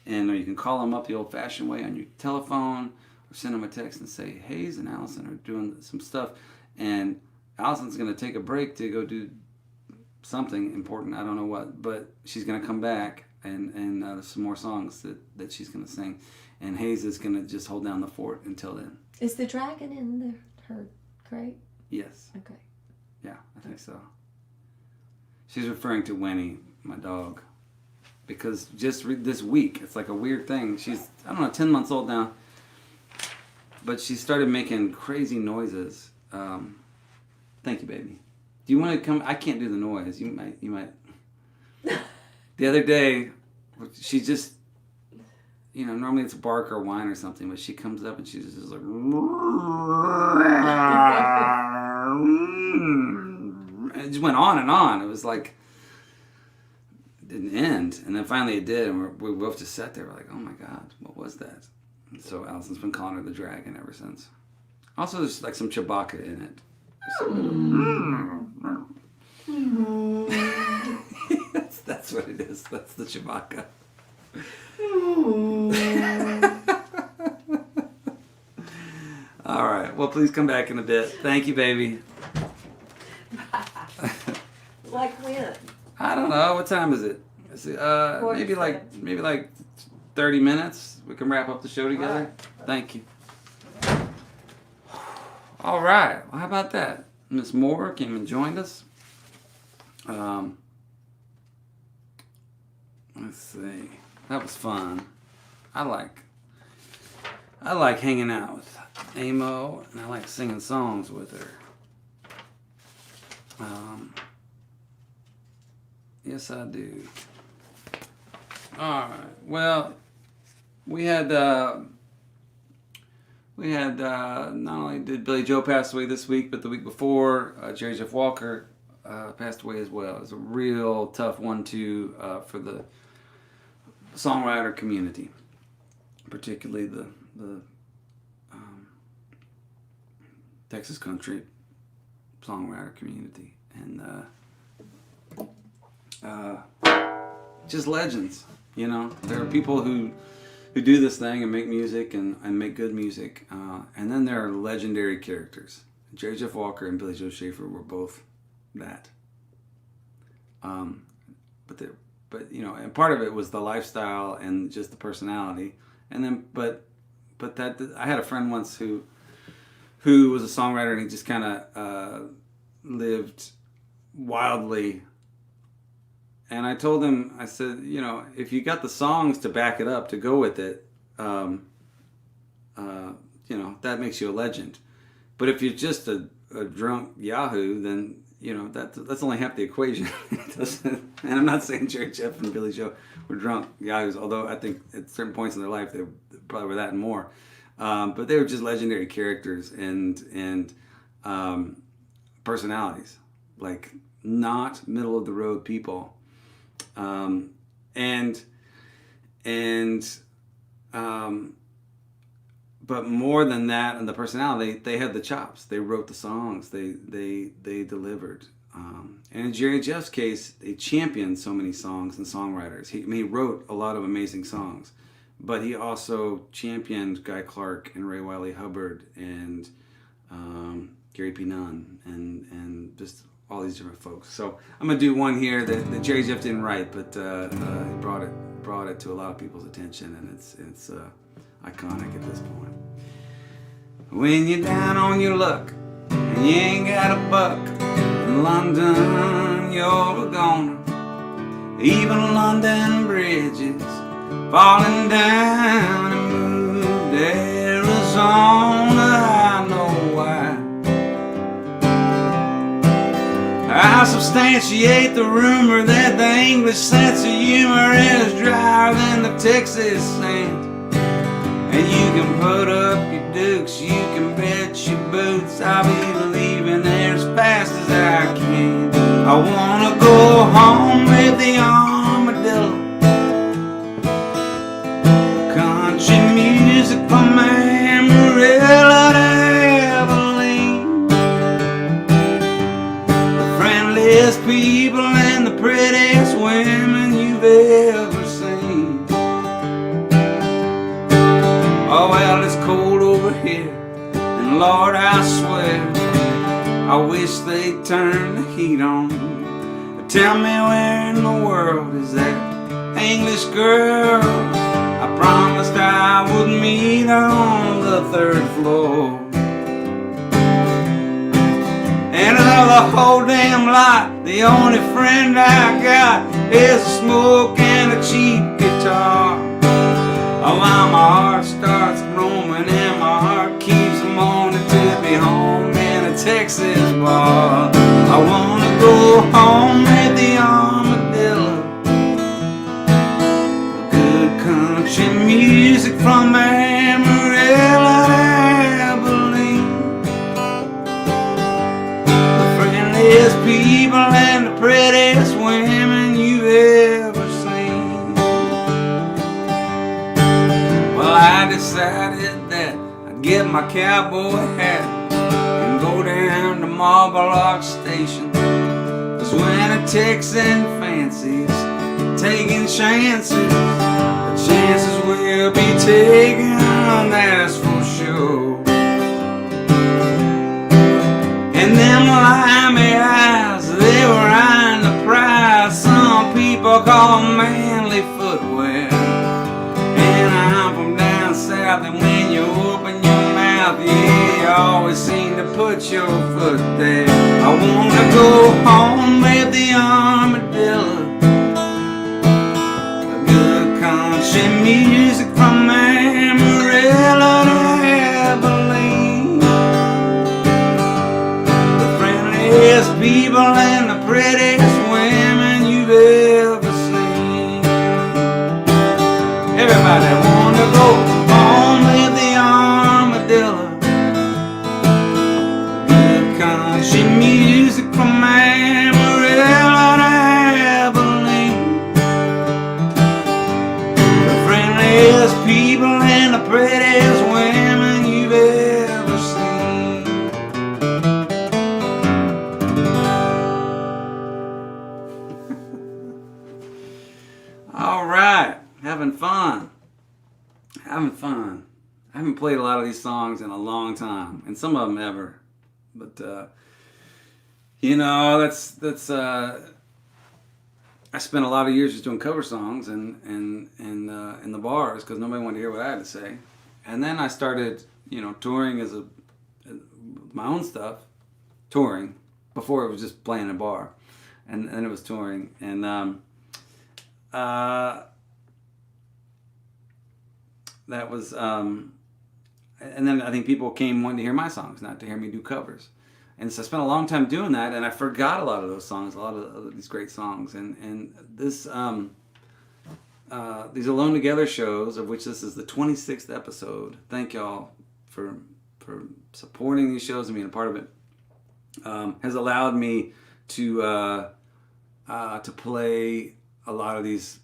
B: or you can call them up the old-fashioned way on your telephone, or send them a text and say, Hayes and Allison are doing some stuff, and Allison's going to take a break to go do something important. I don't know what, but she's going to come back and there's some more songs that she's going to sing, and Hayes is going to just hold down the fort until then.
C: Is the dragon in her crate?
B: Yes.
C: Okay.
B: Yeah, I think so. She's referring to Winnie, my dog, because just this week, it's like a weird thing. She's, 10 months old now, but she started making crazy noises. Thank you, baby. Do you want to come? I can't do the noise. You might. The other day, she just, normally it's a bark or whine or something, but she comes up and she's just like, and it just went on and on. It was like, it didn't end. And then finally it did, and we both just sat there. We're like, oh my God, what was that? And so Allison's been calling her the dragon ever since. Also, there's like some Chewbacca in it. That's what it is. That's the Chewbacca. All right. Well, please come back in a bit. Thank you, baby.
C: Like when?
B: I don't know. What time is it? Maybe like 30 minutes. We can wrap up the show together.
C: Right.
B: Thank you. All right. Well, how about that? Miss Moorer came and joined us. Let's see. That was fun. I like hanging out with Amo, and I like singing songs with her. Yes, I do. All right. Well, we had not only did Billy Joe pass away this week, but the week before, Jerry Jeff Walker passed away as well. It was a real tough 1-2 for the songwriter community, particularly the Texas country songwriter community, and just legends. There are people who do this thing and make music and make good music, and then there are legendary characters. Jerry Jeff Walker and Billy Joe Schaefer were both that. And part of it was the lifestyle and just the personality, and then but that I had a friend once who was a songwriter, and he just kind of lived wildly And I told him, I said, if you got the songs to back it up, to go with it, that makes you a legend. But if you're just a drunk Yahoo, then, that's only half the equation. And I'm not saying Jerry Jeff and Billy Joe were drunk Yahoos, although I think at certain points in their life, they probably were that and more. But they were just legendary characters and personalities, like not middle of the road people. But more than that, and the personality, they had the chops. They wrote the songs. They delivered. And in Jerry Jeff's case, they championed so many songs and songwriters. He wrote a lot of amazing songs, but he also championed Guy Clark and Ray Wylie Hubbard and Gary P. Nunn and just all these different folks. So I'm gonna do one here that Jerry Jeff didn't write, but he brought it to a lot of people's attention, and it's iconic at this point. When you're down on your luck and you ain't got a buck, in London you're a goner. Even London bridges falling down and moved to Arizona. I know why. I substantiate the rumor that the English sense of humor is drier than the Texas sand. And you can put up your dukes, you can bet your boots, I'll be leaving there as fast as I can. I wanna go home with the armadillo. Country music from Amarillo to Abilene. The friendliest people and the prettiest women you've ever seen. Oh well, it's cold over here, and Lord, I swear, I wish they'd turn the heat on. Tell me where in the world is that English girl I promised I would meet on the 3rd floor. And of the whole damn lot, the only friend I got is a smoke and a cheap guitar. Oh, while my heart starts growing and my heart keeps moaning to be home in a Texas bar. I wanna go home with the armadillo. Good country music from Amarillo to Abilene. The friendliest people and the prettiest women you've ever seen. Well, I decided that I'd get my cowboy hat and go down to Marble Arch Station. 'Cause when a Texan fancies taking chances, the chances will be taken, that's for sure. And them limey eyes, they were eyeing the prize some people call manly footwear. And I'm from down south, and when you open your mouth, yeah, you always seem to put your foot there. I wanna go home with the armadillo. Good country music from Amarillo to Abilene. The friendliest people and the prettiest women you've ever seen. Everybody wanna go home with the armadillo. Good country music from Amarillo to Abilene. The friendliest people and the prettiest women you've ever seen. All right, having fun. I haven't played a lot of these songs in a long time, and some of them ever. But that's I spent a lot of years just doing cover songs and in the bars because nobody wanted to hear what I had to say. And then I started, touring as my own stuff, touring before it was just playing a bar, and then it was touring. And that was, and then I think people came wanting to hear my songs, not to hear me do covers. And so I spent a long time doing that, and I forgot a lot of those songs, a lot of these great songs. And this, these Alone Together shows, of which this is the 26th episode. Thank y'all for supporting these shows and being a part of it. Has allowed me to play a lot of these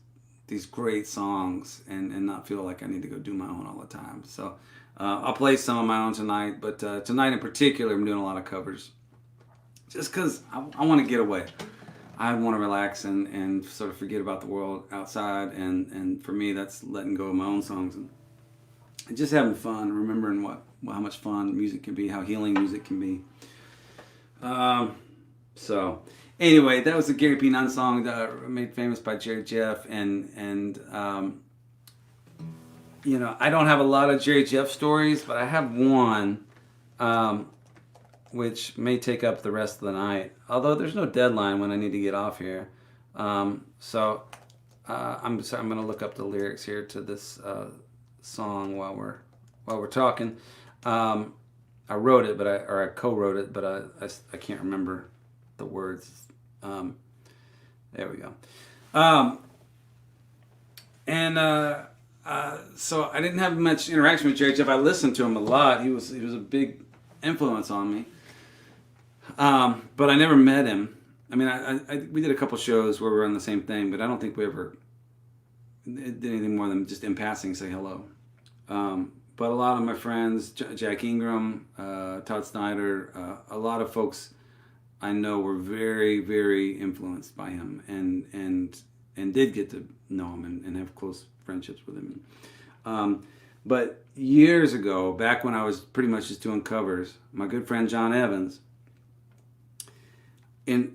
B: great songs and not feel like I need to go do my own all the time. So I'll play some of my own tonight, but tonight in particular I'm doing a lot of covers just because I want to get away. I want to relax and sort of forget about the world outside, and for me that's letting go of my own songs and just having fun, remembering how much fun music can be, how healing music can be. So anyway, that was the Gary P. Nunn song made famous by Jerry Jeff, and you know, I don't have a lot of Jerry Jeff stories, but I have one, which may take up the rest of the night. Although there's no deadline when I need to get off here, so I'm going to look up the lyrics here to this song while we're talking. I wrote it, I co-wrote it, but I can't remember the words. There we go. So I didn't have much interaction with Jerry Jeff. I listened to him a lot. He was a big influence on me. But I never met him. I mean, we did a couple shows where we were on the same thing, but I don't think we ever did anything more than just in passing say hello. But a lot of my friends, Jack Ingram, Todd Snyder, a lot of folks I know were very, very influenced by him and did get to know him and have close friendships with him. But years ago, back when I was pretty much just doing covers, my good friend John Evans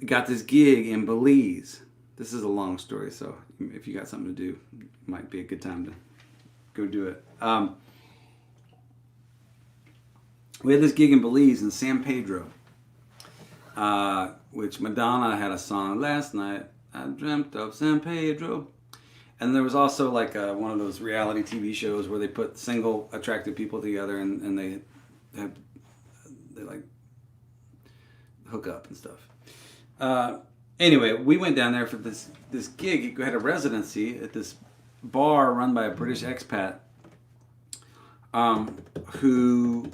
B: got this gig in Belize. This is a long story, so if you got something to do, it might be a good time to go do it. We had this gig in Belize in San Pedro, which Madonna had a song, Last Night I Dreamt of San Pedro. And there was also like one of those reality TV shows where they put single attractive people together and they like hook up and stuff. Anyway, we went down there for this gig. We had a residency at this bar run by a British expat who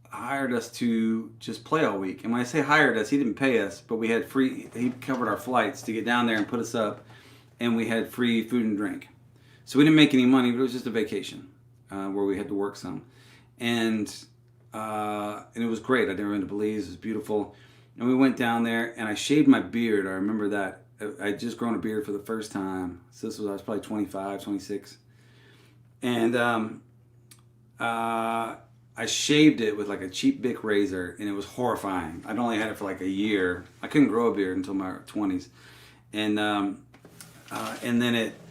B: hired us to just play all week. And when I say hired us, he didn't pay us, but we had he covered our flights to get down there and put us up, and we had free food and drink. So we didn't make any money, but it was just a vacation where we had to work some. And it was great. I'd never been to Belize. It was beautiful. And we went down there, and I shaved my beard. I remember that. I'd just grown a beard for the first time. So I was probably 25, 26. And I shaved it with like a cheap Bic razor, and it was horrifying. I'd only had it for like a year. I couldn't grow a beard until my 20s. And then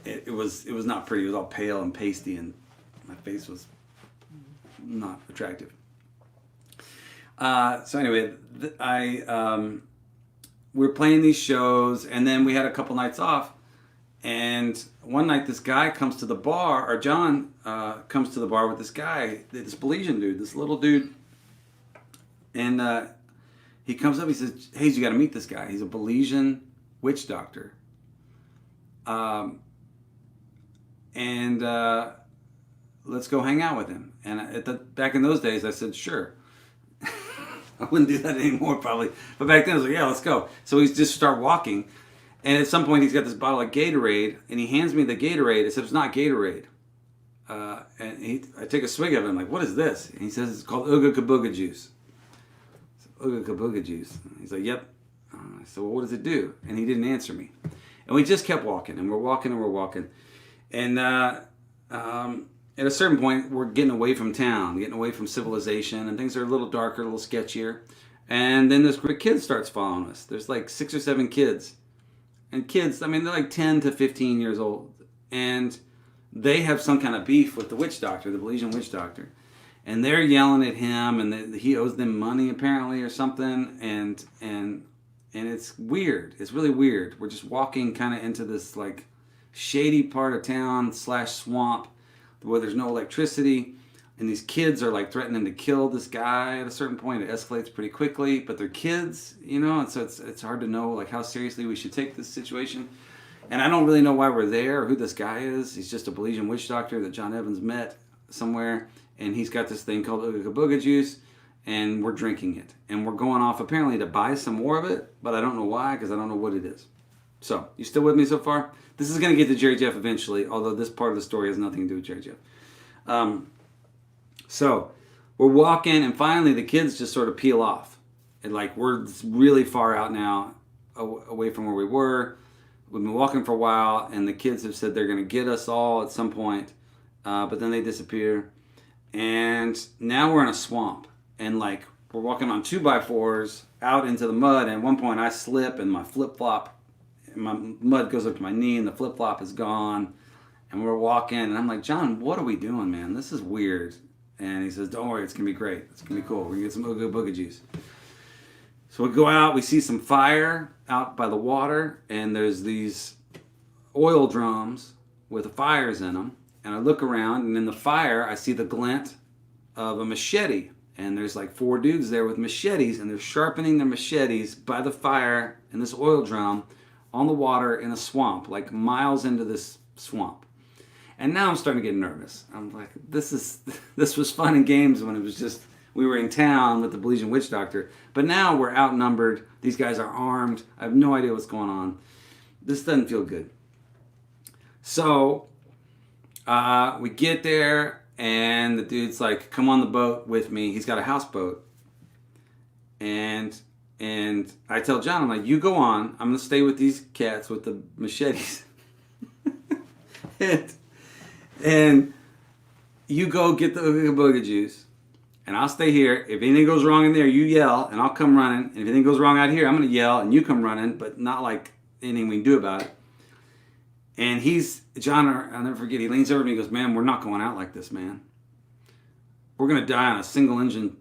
B: it was not pretty. It was all pale and pasty, and my face was not attractive. So anyway, we were playing these shows, and then we had a couple nights off. And one night, this guy comes to the bar, or John comes to the bar with this guy, this Belizean dude, this little dude. And he comes up, he says, "Hey, you got to meet this guy. He's a Belizean witch doctor. And let's go hang out with him." And back in those days, I said, sure. I wouldn't do that anymore probably. But back then, I was like, yeah, let's go. So we just start walking. And at some point, he's got this bottle of Gatorade, and he hands me the Gatorade. I said, it's not Gatorade. I take a swig of it. I'm like, what is this? And he says, it's called Ooga Kabooga Juice. Said, Ooga Kabooga Juice. He's like, yep. I said, well, what does it do? And he didn't answer me. And we just kept walking, and we're walking, and we're walking. And at a certain point, we're getting away from town, getting away from civilization, and things are a little darker, a little sketchier. And then this group of kids starts following us. There's like 6 or 7 kids. And kids, I mean, they're like 10 to 15 years old. And they have some kind of beef with the witch doctor, the Belizean witch doctor. And they're yelling at him, and he owes them money apparently or something. And and it's weird. It's really weird. We're just walking kind of into this like shady part of town / swamp where there's no electricity, and these kids are like threatening to kill this guy at a certain point. It escalates pretty quickly, but they're kids, you know, and so it's hard to know like how seriously we should take this situation. And I don't really know why we're there or who this guy is. He's just a Belizean witch doctor that John Evans met somewhere, and he's got this thing called Ooga Kabooga Juice, and we're drinking it. And we're going off apparently to buy some more of it, but I don't know why, because I don't know what it is. So, you still with me so far? This is going to get to Jerry Jeff eventually, although this part of the story has nothing to do with Jerry Jeff. So, we're walking, and finally the kids just sort of peel off. And like, we're really far out now, away from where we were. We've been walking for a while, and the kids have said they're going to get us all at some point, but then they disappear. And now we're in a swamp, and like, we're walking on 2x4s out into the mud, and at one point I slip, and my flip-flop, my mud goes up to my knee, and the flip-flop is gone. And we're walking, and I'm like, John, what are we doing, man? This is weird. And he says, don't worry, it's going to be great. It's going to be cool. We're going to get some Ooga Booga Juice. So we go out, we see some fire out by the water, and there's these oil drums with the fires in them. And I look around, and in the fire, I see the glint of a machete. And there's like 4 dudes there with machetes, and they're sharpening their machetes by the fire in this oil drum on the water in a swamp, like miles into this swamp. And now I'm starting to get nervous. I'm like, this was fun and games when it was just, we were in town with the Belizean witch doctor. But now we're outnumbered. These guys are armed. I have no idea what's going on. This doesn't feel good. So we get there, and the dude's like, come on the boat with me. He's got a houseboat. And I tell John, I'm like, you go on. I'm going to stay with these cats with the machetes. And you go get the Ooga Booga Juice, and I'll stay here. If anything goes wrong in there, you yell, and I'll come running. And if anything goes wrong out here, I'm going to yell, and you come running, but not like anything we can do about it. And John, I'll never forget, he leans over to me and goes, man, we're not going out like this, man. We're going to die on a single-engine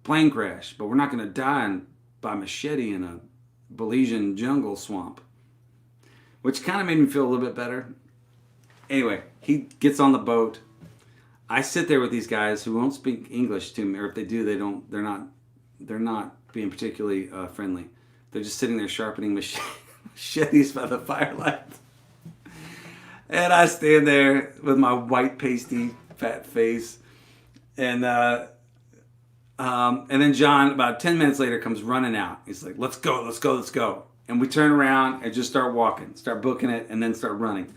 B: plane crash, but we're not going to die by machete in a Belizean jungle swamp. Which kind of made me feel a little bit better. Anyway, he gets on the boat. I sit there with these guys who won't speak English to me, or if they do, they're not being particularly friendly. They're just sitting there sharpening machetes by the firelight. And I stand there with my white, pasty, fat face. And then John, about 10 minutes later, comes running out. He's like, let's go, let's go, let's go. And we turn around and just start walking, start booking it, and then start running.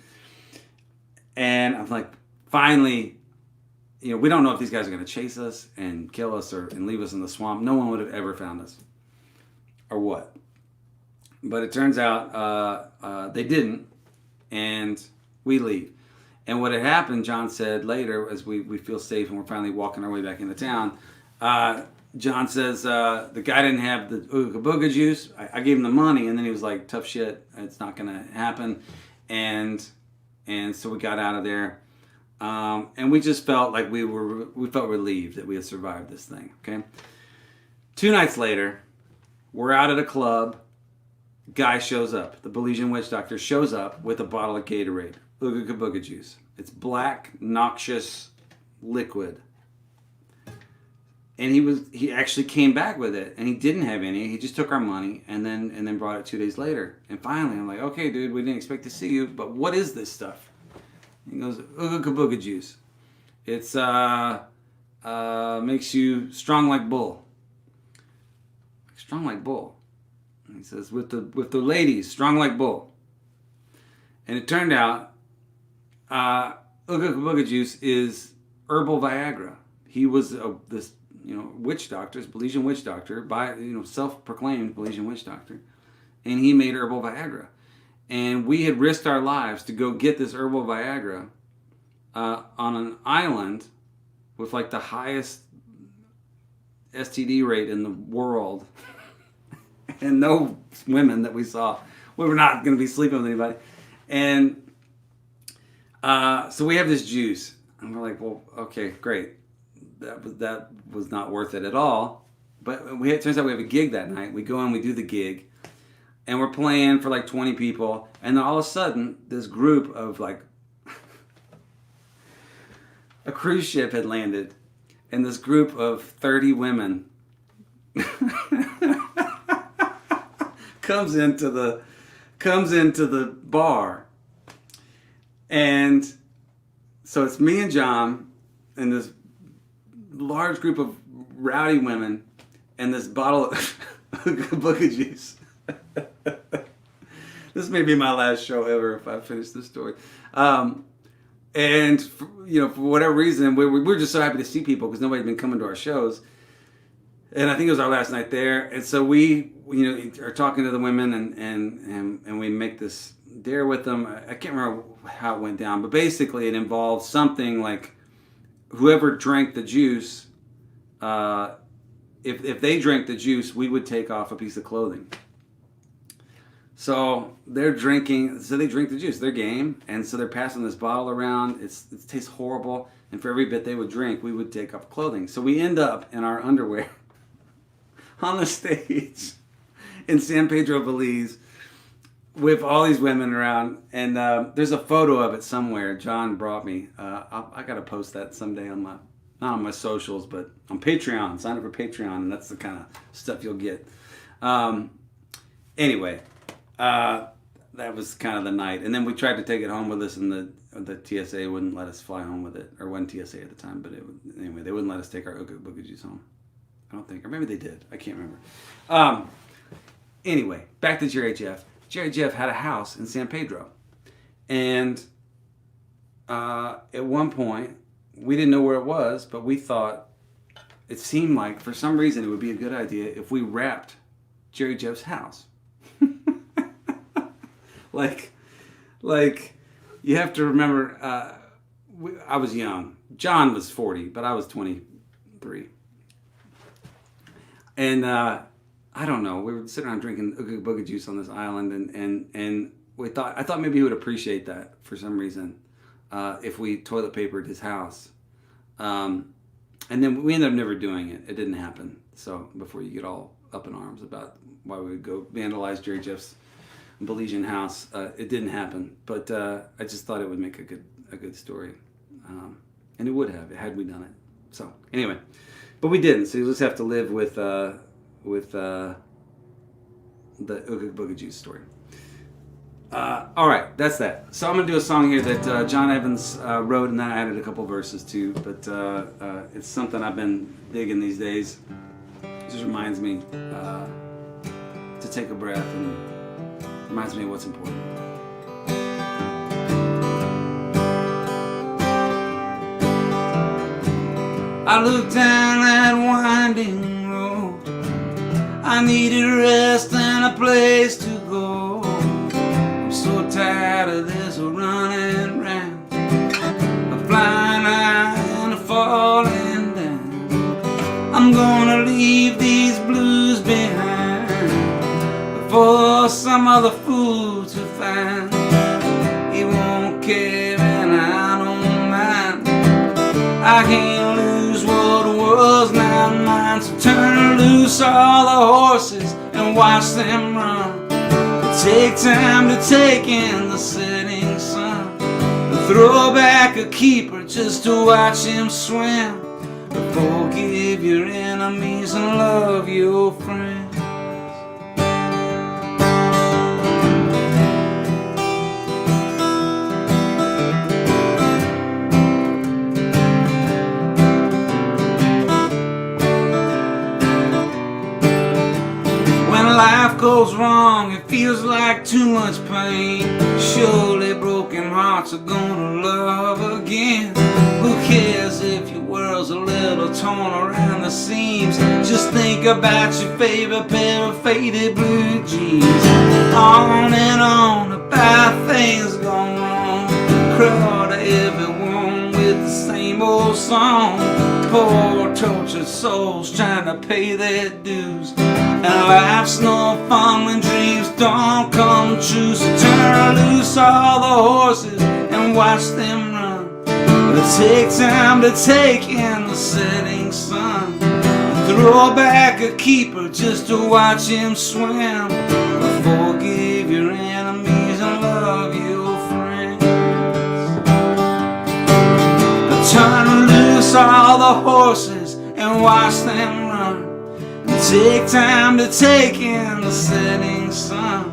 B: And I'm like, finally, you know, we don't know if these guys are going to chase us and kill us and leave us in the swamp. No one would have ever found us. Or what? But it turns out they didn't, and we leave. And what had happened, John said later, as we feel safe and we're finally walking our way back into town, John says the guy didn't have the Ooga Kabooga Juice. I gave him the money, and then he was like, tough shit, it's not going to happen. And so we got out of there. And we just felt like we felt relieved that we had survived this thing, okay? 2 nights later, we're out at a club. Guy shows up. The Belizean witch doctor shows up with a bottle of Gatorade, Ooga Kabooga Juice. It's black, noxious liquid. And he actually came back with it, and he didn't have any. He just took our money and then brought it 2 days later. And finally, I'm like, okay, dude, we didn't expect to see you, but what is this stuff? He goes, Ooga Kabooga Juice. It's makes you strong like bull. Strong like bull. And he says, with the ladies, strong like bull. And it turned out, Ooga Kabooga Juice is herbal Viagra. He was this witch doctor, Belizean witch doctor, self-proclaimed Belizean witch doctor, and he made herbal Viagra. And we had risked our lives to go get this herbal Viagra on an island with like the highest STD rate in the world, and no women that we saw. We were not going to be sleeping with anybody, and so we have this juice, and we're like, well, okay, great. That was not worth it at all. But it turns out we have a gig that night. We go in, we do the gig. and we're playing for like 20 people, and then all of a sudden, this group of like, a cruise ship had landed, and this group of 30 women comes into the bar, and so it's me and John and this large group of rowdy women and this bottle of Ooga Kabooga Juice. This may be my last show ever if I finish this story. And for whatever reason, we're just so happy to see people because nobody had been coming to our shows. And I think it was our last night there. And so we are talking to the women and we make this dare with them. I can't remember how it went down, but basically it involved something like whoever drank the juice, if they drank the juice, we would take off a piece of clothing. So they're drinking, so they drink the juice, their game, and so they're passing this bottle around. It tastes horrible, and for every bit they would drink, we would take off clothing. So we end up in our underwear on the stage in San Pedro, Belize, with all these women around, and there's a photo of it somewhere. John brought me. I got to post that someday on not on my socials, but on Patreon. Sign up for Patreon, and that's the kind of stuff you'll get. Anyway. That was kind of the night. And then we tried to take it home with us, and the TSA wouldn't let us fly home with it. Or wasn't TSA at the time, but anyway, they wouldn't let us take our Ooga Kabooga Juice home. I don't think. Or maybe they did. I can't remember. Anyway, back to Jerry Jeff. Jerry Jeff had a house in San Pedro. And at one point, we didn't know where it was, but we thought it seemed like, for some reason, it would be a good idea if we wrapped Jerry Jeff's house. Like, you have to remember, I was young. John was 40, but I was 23. And I don't know, we were sitting around drinking Ooga Kabooga Juice on this island, and I thought maybe he would appreciate that for some reason if we toilet papered his house. And then we ended up never doing it. It didn't happen. So before you get all up in arms about why we would go vandalize Jerry Jeff's Belizean house, it didn't happen. But I just thought it would make a good story, and it would have had we done it. So anyway, but we didn't. So you just have to live with the Ooga Kabooga Juice story. All right, that's that. So I'm gonna do a song here that John Evans wrote, and then I added a couple verses too. But it's something I've been digging these days. It just reminds me to take a breath and reminds me of what's important. I looked down that winding road. I needed rest and a place to go. I'm so tired of this running round, a flying high and a falling down. I'm gonna leave these blues behind for some other fool to find. He won't care and I don't mind. I can't lose what was now mine. So turn loose all the horses and watch them run. Take time to take in the setting sun, and throw back a keeper just to watch him swim. Forgive your enemies and love your friends. Life goes wrong, it feels like too much pain. Surely broken hearts are gonna love again. Who cares if your world's a little torn around the seams? Just think about your favorite pair of faded blue jeans. On and on about things gone wrong. Crawl to everyone with the same old song. Poor tortured souls trying to pay their dues. And life's no fun when dreams don't come true. So turn loose all the horses and watch them run. But take time to take in the setting sun. Throw back a keeper just to watch him swim. Forgive your enemies and love your friends. Turn loose all the horses and watch them run. And take time to take in the setting sun.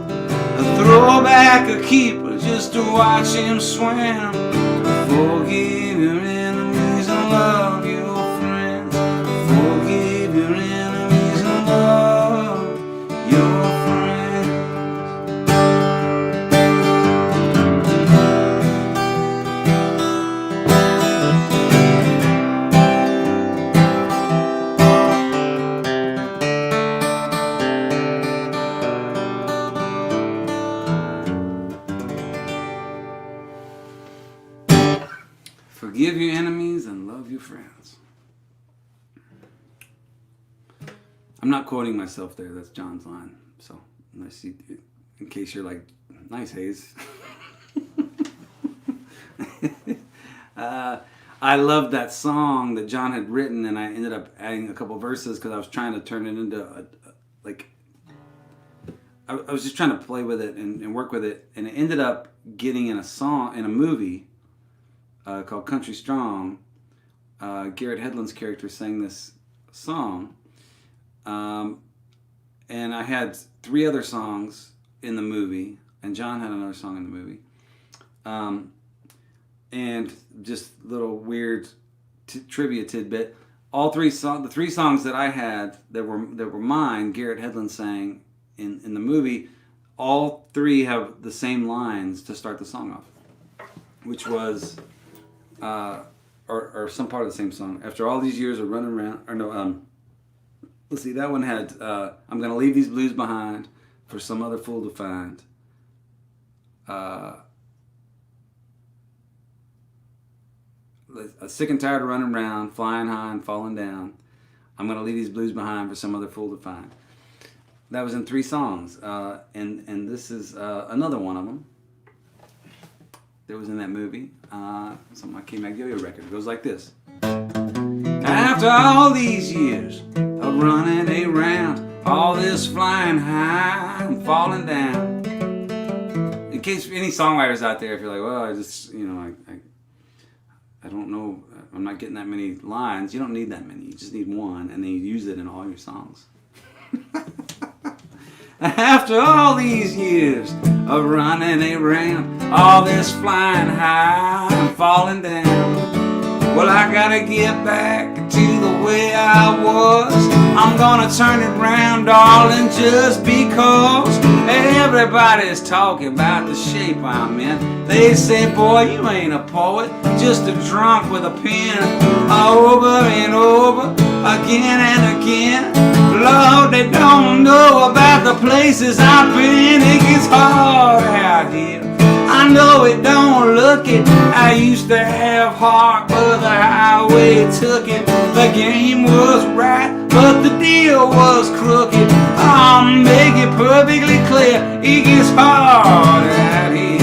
B: Throw back a keeper just to watch him swim. Forgive your enemies and love your friends. Forgive your enemies and love your friends. Forgive your enemies and love your friends. I'm not quoting myself there. That's John's line. So, unless you, in case you're like, nice, Hayes. I loved that song that John had written, and I ended up adding a couple verses because I was trying to turn it into I was just trying to play with it and work with it, and it ended up getting in a song in a movie called Country Strong. Garrett Hedlund's character sang this song, and I had 3 other songs in the movie, and John had another song in the movie, and just little weird trivia tidbit. All 3 the 3 songs that I had that were mine, Garrett Hedlund sang in the movie. All 3 have the same lines to start the song off, which was. Or some part of the same song. After all these years of running around, or no, let's see, that one had, I'm gonna leave these blues behind for some other fool to find. Sick and tired of running around, flying high and falling down. I'm gonna leave these blues behind for some other fool to find. That was in 3 songs, and this is another one of them. That was in that movie. Something I came back, give you a record. It goes like this. After all these years of running around, all this flying high and falling down. In case any songwriters out there, if you're like, well, I just, I don't know, I'm not getting that many lines. You don't need that many. You just need one, and then you use it in all your songs. After all these years of running around, all this flying high and falling down, well, I gotta get back to the way I was. I'm gonna turn it round, darling, just because everybody's talking about the shape I'm in. They say, boy, you ain't a poet, just a drunk with a pen. Over and over, again and again. Lord, they don't know about the places I've been. It gets hard out here. I know it don't look it. I used to have heart, but the highway took it. The game was right, but the deal was crooked. I'll make it perfectly clear. It gets hard out here.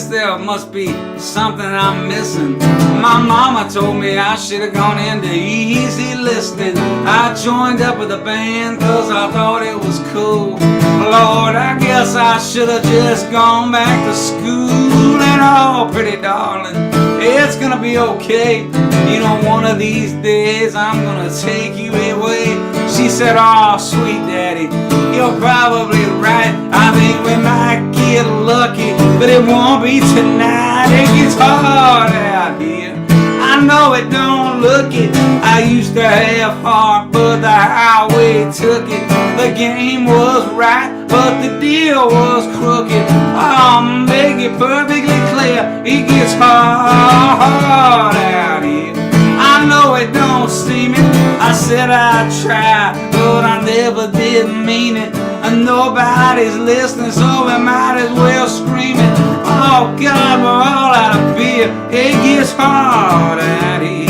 B: There must be something I'm missing. My mama told me I should have gone into easy listening. I joined up with a band cause I thought it was cool. Lord, I guess I should have just gone back to school. And oh, pretty darling, it's gonna be okay. You know, one of these days I'm gonna take you away. She said, oh, sweet daddy, you're probably right. I think we might get lucky, but it won't be tonight. It gets hard out here. I know it don't look it. I used to have heart, but the highway took it. The game was right, but the deal was crooked. I'll make it perfectly clear. It gets hard out here. I know it don't seem it. I said I'd try, but I never did mean it. And nobody's listening, so we might as well scream it. Oh God, we're all out of beer. It gets hard out here.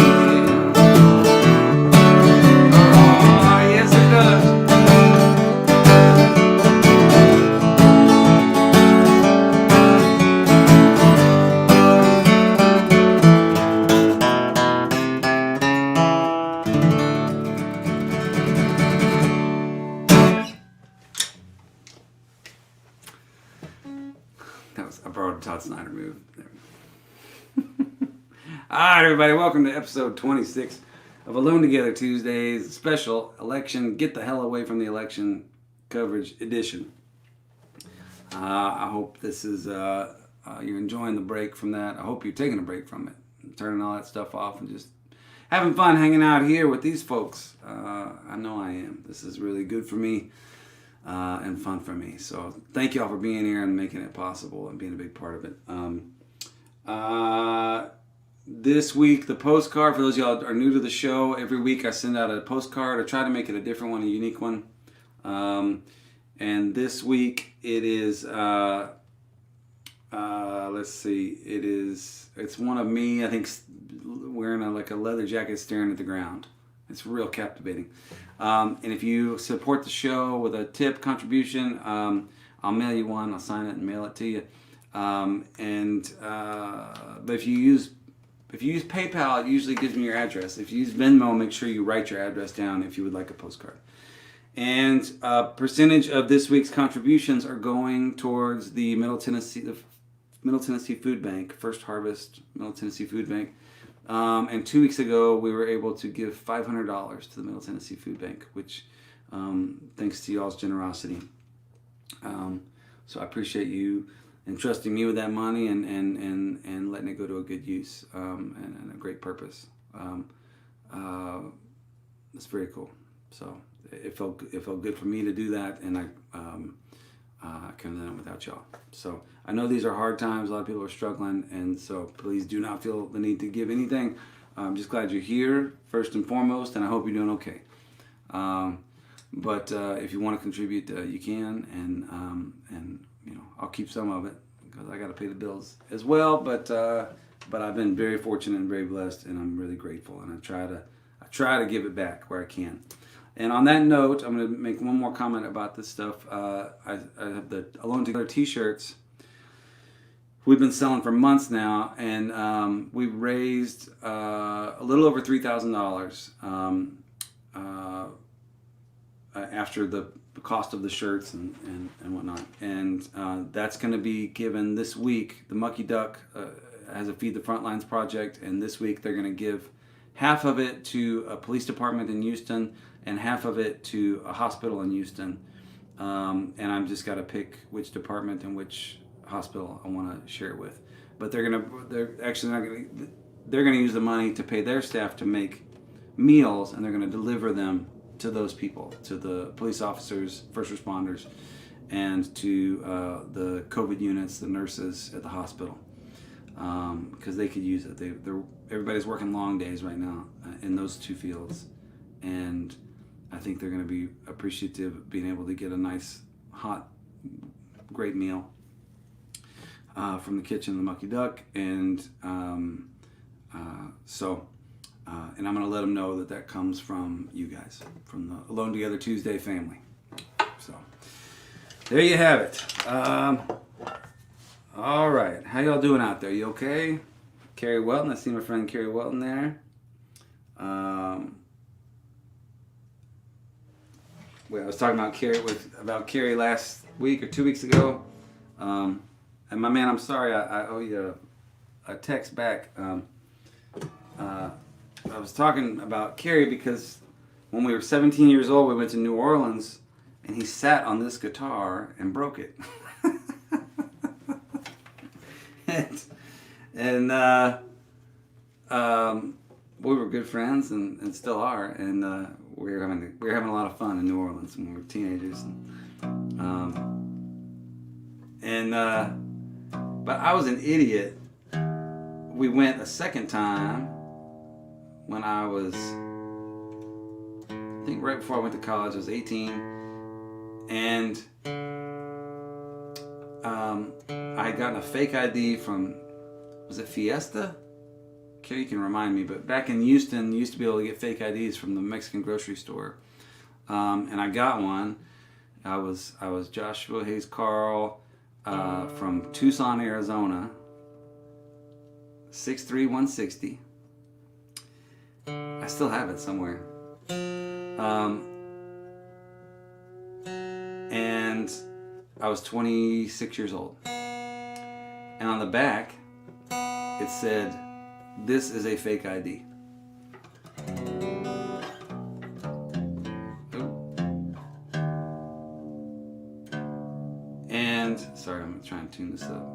B: Oh, yes it does. I borrowed a Todd Snyder move. All right, everybody, welcome to episode 26 of Alone Together Tuesdays, special election, get the hell away from the election coverage edition. I hope this is, you're enjoying the break from that. I hope you're taking a break from it, turning all that stuff off and just having fun hanging out here with these folks. I know I am. This is really good for me and fun for me. So thank you all for being here and making it possible and being a big part of it. This week, the postcard, for those of y'all that are new to the show, every week I send out a postcard. I try to make it a different one, a unique one. And this week it is, let's see, it's one of me, I think, wearing a leather jacket staring at the ground. It's real captivating. And if you support the show with a tip contribution, I'll mail you one, I'll sign it and mail it to you. But if you use PayPal, it usually gives me your address. If you use Venmo, make sure you write your address down if you would like a postcard. And a percentage of this week's contributions are going towards the Middle Tennessee Food Bank, First Harvest Middle Tennessee Food Bank. And 2 weeks ago, we were able to give $500 to the Middle Tennessee Food Bank, which, thanks to y'all's generosity. So I appreciate you entrusting me with that money and letting it go to a good use and a great purpose. It's very cool. So it felt good for me to do that, and I couldn't have done it without y'all. So I know these are hard times. A lot of people are struggling, and so please do not feel the need to give anything. I'm just glad you're here first and foremost, and I hope you're doing okay. But if you want to contribute, you can, and I'll keep some of it because I got to pay the bills as well. But I've been very fortunate and very blessed, and I'm really grateful, and I try to give it back where I can. And on that note, I'm going to make one more comment about this stuff. I have the Alone Together t-shirts. We've been selling for months now, and we've raised a little over $3,000 after the cost of the shirts and whatnot. And that's going to be given this week. The Mucky Duck has a Feed the Frontlines project, and this week they're going to give half of it to a police department in Houston and half of it to a hospital in Houston. And I'm just got to pick which department and which hospital I want to share it with. But they're actually not going to. They're going to use the money to pay their staff to make meals, and they're going to deliver them to those people, to the police officers, first responders, and to the COVID units, the nurses at the hospital, because they could use it. Everybody's working long days right now in those two fields, and I think they're going to be appreciative of being able to get a nice, hot, great meal from the kitchen of the Mucky Duck, and and I'm going to let them know that comes from you guys, from the Alone Together Tuesday family. So there you have it. All right, how y'all doing out there? You okay? Carrie Welton, I see my friend Carrie Welton there. I was talking about Carrie last week or 2 weeks ago, and my man, I'm sorry, I owe you a text back. I was talking about Carrie because when we were 17 years old, we went to New Orleans, and he sat on this guitar and broke it. and we were good friends and still are, and we were having a lot of fun in New Orleans when we were teenagers. But I was an idiot. We went a second time when I was, I think right before I went to college. I was 18, and I had gotten a fake ID from, was it Fiesta? Carrie, you can remind me, but back in Houston, you used to be able to get fake IDs from the Mexican grocery store, and I got one. I was Joshua Hayes Carll from Tucson, Arizona, 6'3", 160. I still have it somewhere. And I was 26 years old. And on the back, it said, "This is a fake ID." And, sorry, I'm trying to tune this up.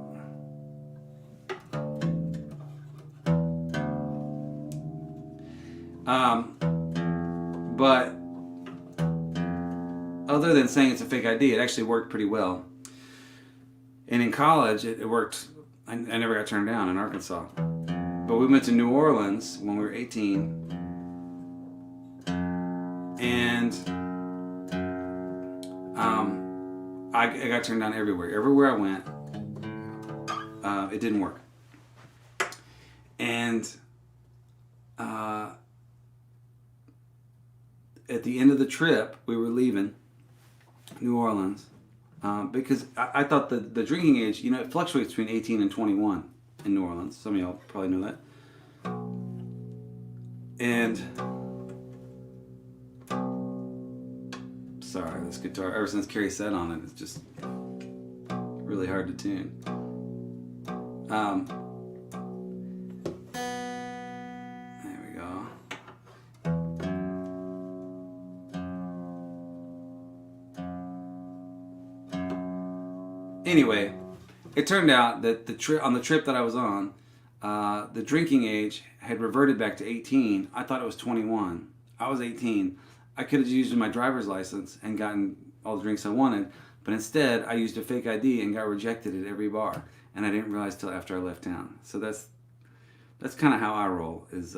B: But other than saying it's a fake ID, it actually worked pretty well. And in college, it worked. I never got turned down in Arkansas. But we went to New Orleans when we were 18. And I got turned down everywhere. Everywhere I went, it didn't work. And at the end of the trip, we were leaving New Orleans because I thought the drinking age, you know, it fluctuates between 18 and 21 in New Orleans. Some of y'all probably know that. And sorry, this guitar, ever since Carrie sat on it, it's just really hard to tune. There we go. Anyway, it turned out that on the trip that I was on, the drinking age had reverted back to 18. I thought it was 21. I was 18. I could have used my driver's license and gotten all the drinks I wanted, but instead I used a fake ID and got rejected at every bar, and I didn't realize till after I left town. So that's kind of how I roll, is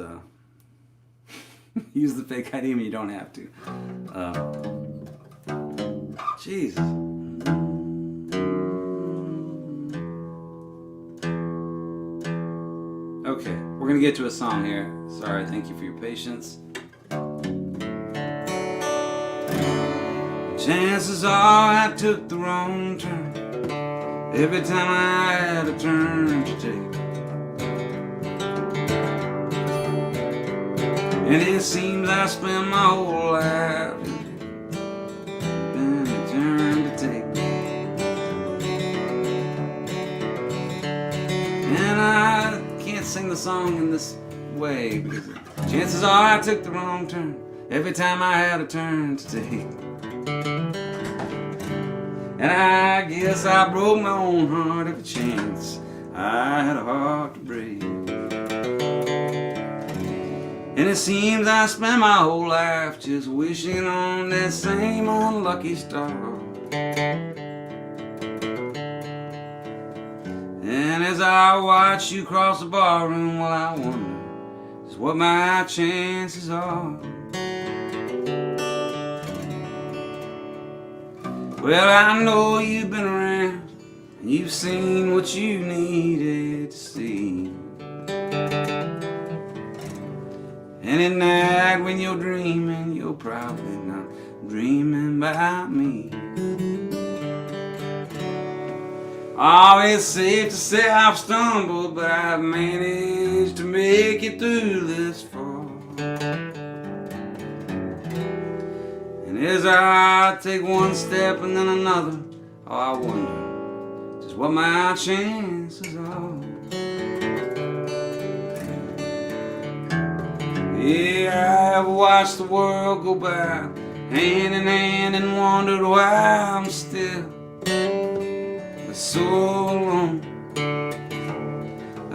B: use the fake ID when you don't have to. Jesus. Okay, we're gonna get to a song here. Sorry, thank you for your patience. Chances are I took the wrong turn every time I had a turn to take. And it seems I spent my whole life in a turn to take. And I can't sing the song in this way because chances are I took the wrong turn every time I had a turn to take. And I guess I broke my own heart every chance I had a heart to break. And it seems I spent my whole life just wishing on that same unlucky star. And as I watch you cross the barroom, well, I wonder just what my chances are. Well, I know you've been around and you've seen what you needed to see. And at night when you're dreaming, you're probably not dreaming about me. Oh, it's safe to say I've stumbled, but I've managed to make it through this far. And as I take one step and then another, oh, I wonder just what my chances are. Yeah, I've watched the world go by hand in hand and wondered why I'm still so alone.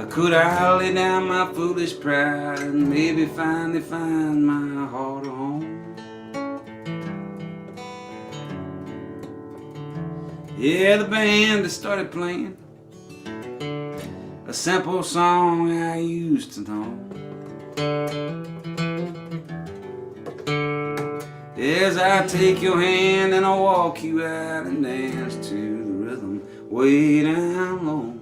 B: Could I lay down my foolish pride and maybe finally find my heart a home? Yeah, the band has started playing a simple song I used to know. As I take your hand and I walk you out and dance to the rhythm way down low.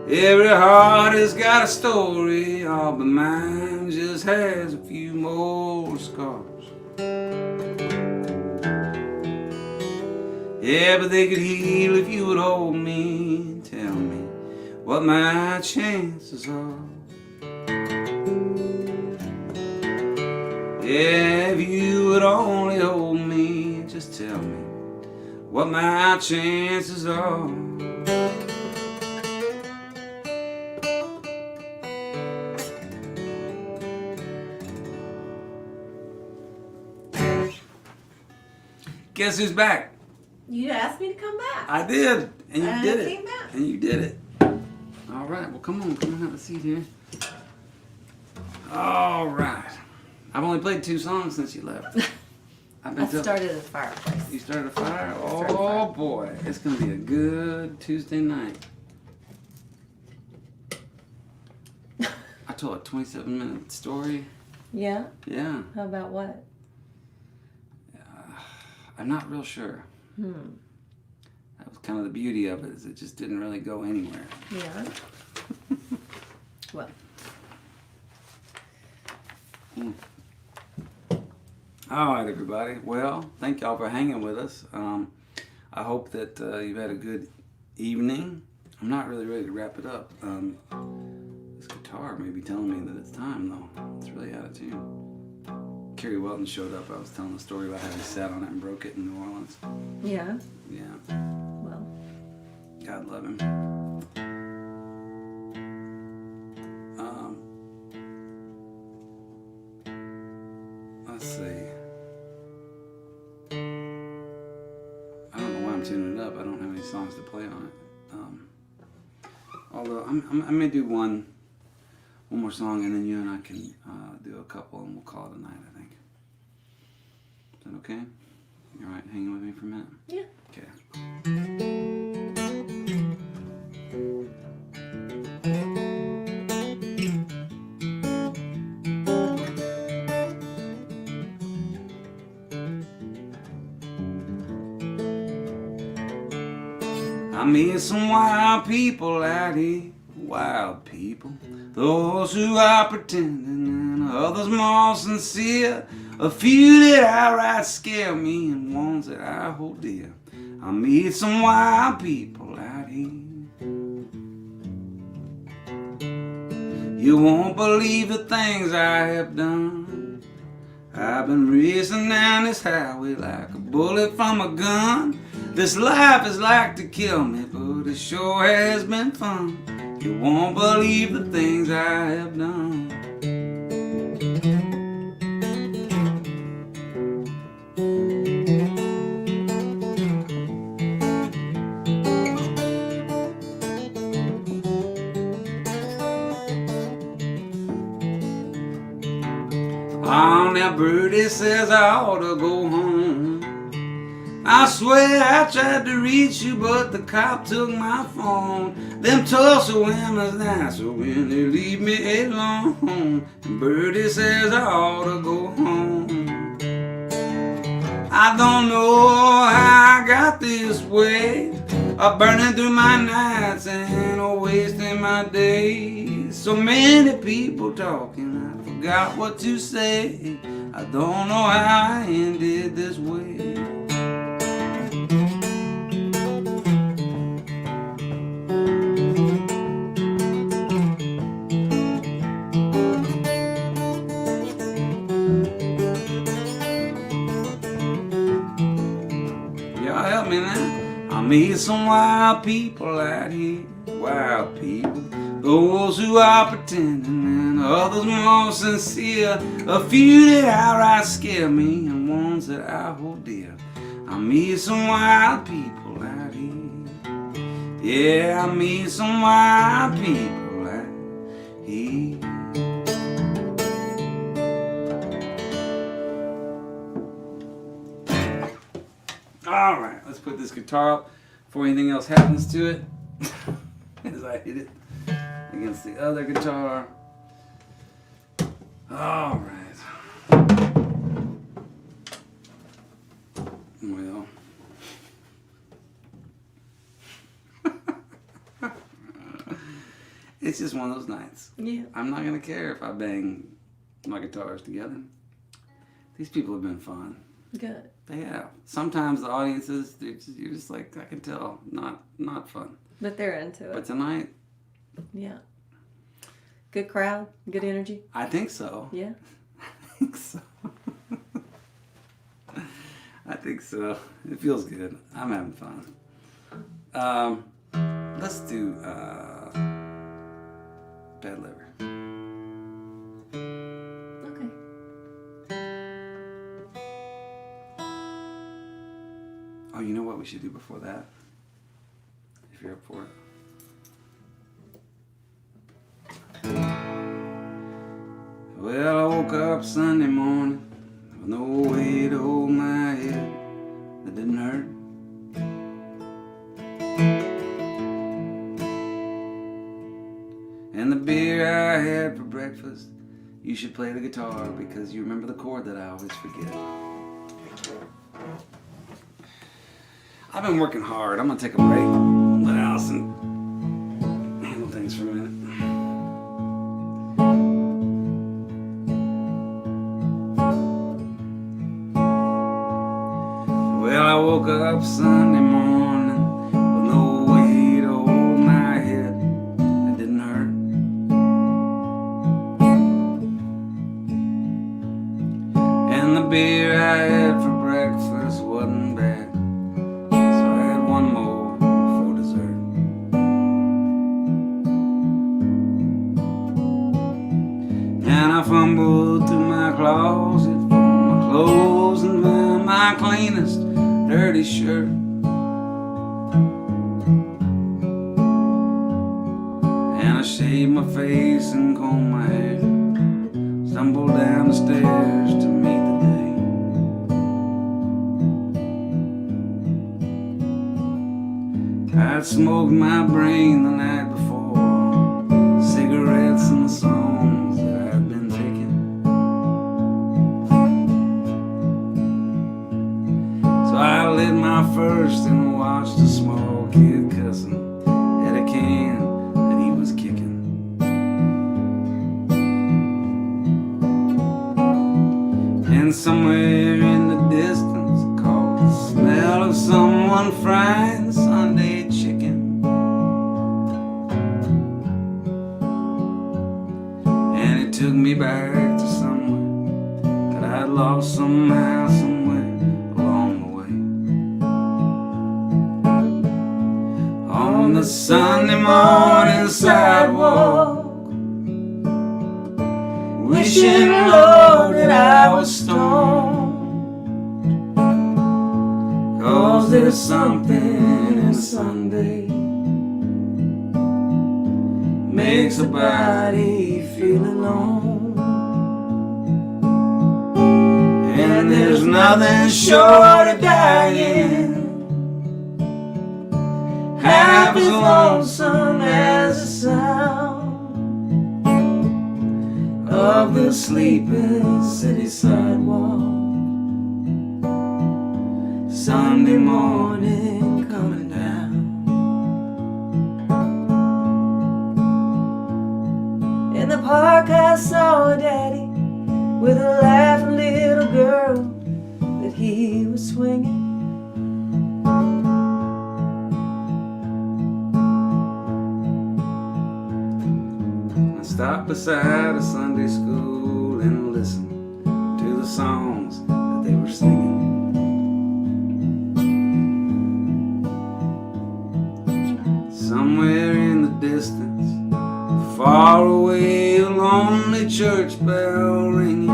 B: Every heart has got a story, all but mine just has a few more scars. Yeah, but they could heal if you would hold me and tell me what my chances are. Yeah, if you would only hold me, just tell me what my chances are. Guess who's back?
C: You asked me to come back.
B: I did, and you did it.
C: Came back.
B: And you did it. All right, well, come on, have a seat here. All right. I've only played 2 songs since you left.
C: I started at the fireplace.
B: You started a fire? Oh, boy. It's going to be a good Tuesday night. I told a 27-minute story.
C: Yeah?
B: Yeah.
C: How about what?
B: I'm not real sure. That was kind of the beauty of it, is it just didn't really go anywhere.
C: Yeah. Well.
B: All right, everybody. Well, thank y'all for hanging with us. I hope that you've had a good evening. I'm not really ready to wrap it up. This guitar may be telling me that it's time, though. It's really out of tune. Kerry Welton showed up. I was telling a story about how he sat on it and broke it in New Orleans.
C: Yeah.
B: Yeah.
C: Well.
B: God love him. Let's see. I don't know why I'm tuning it up. I don't have any songs to play on it. Although I may do one more song, and then you and I can do a couple, and we'll call it a night, I think. Is that okay? You all right hanging with me for a minute?
C: Yeah.
B: Okay. I meet some wild people out here, wild people. Those who are pretending and others more sincere. A few that outright scare me and ones that I hold dear. I meet some wild people out here. You won't believe the things I have done. I've been racing down this highway like a bullet from a gun. This life is like to kill me, but it sure has been fun. You won't believe the things I have done. Oh, now Birdie says I ought to go home. I swear I tried to reach you, but the cop took my phone. Them Tulsa women's nice when they leave me alone. And Birdie says I ought to go home. I don't know how I got this way, burning through my nights and wasting my days. So many people talking, I forgot what to say. I don't know how I ended this way. I meet some wild people out here, wild people. Those who are pretending and others more sincere. A few that outright scare me and ones that I hold dear. I meet some wild people out here. Yeah, I meet some wild people out here. All right, let's put this guitar up before anything else happens to it. As I hit it against the other guitar. All right. Well. It's just one of those nights.
C: Yeah.
B: I'm not going to care if I bang my guitars together. These people have been fun.
C: Good.
B: They have. Sometimes the audiences, you're just like, I can tell, not fun.
C: But they're into it.
B: But tonight,
C: yeah. Good crowd, good energy.
B: I think so.
C: Yeah.
B: I think so. I think so. It feels good. I'm having fun. Let's do bad liver.
C: Okay.
B: Oh, you know what we should do before that? If you're up for it. Well, I woke up Sunday morning with no way to hold my head that didn't hurt. And the beer I had for breakfast, you should play the guitar because you remember the chord that I always forget. I've been working hard. I'm gonna take a break. Let Allison handle things for a minute. Well, I woke up Sunday morning with no way to hold my head that didn't hurt. And the beer I had for breakfast wasn't bad, so I had one more for dessert. And I fumbled through my closet for my clothes and found my cleanest dirty shirt. And I shaved my face and combed my hair, stumbled down the stairs to meet the day. I'd smoked my brain the night before, cigarettes and the songs that I'd been taking. So I lit my first and watched a small kid cussing at a can that he was kicking. And somewhere in the distance, I caught the smell of someone frying Sunday chicken. And it took me back to somewhere that I'd lost somehow, somewhere along the way. On the Sunday morning sidewalk, wishing, Lord, that I was stoned. 'Cause there's something in Sunday makes a body feel alone. And there's nothing short of dying half as lonesome as the sound of the sleeping city sidewalk. Sunday morning coming down. In the park I saw a daddy with a laughing little girl that he was swinging. I stopped beside a Sunday school and listened to the songs that they were singing. Somewhere in the distance, far away, a lonely church bell ringing.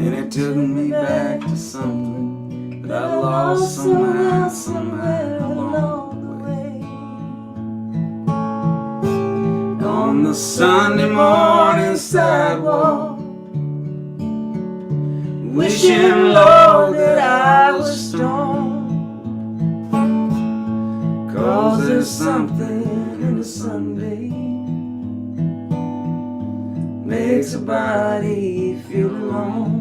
B: And it took me back to something that I lost somehow, somewhere along the way. On the Sunday morning sidewalk, wishing, Lord, that I was stoned. 'Cause there's something in a Sunday makes a body feel alone.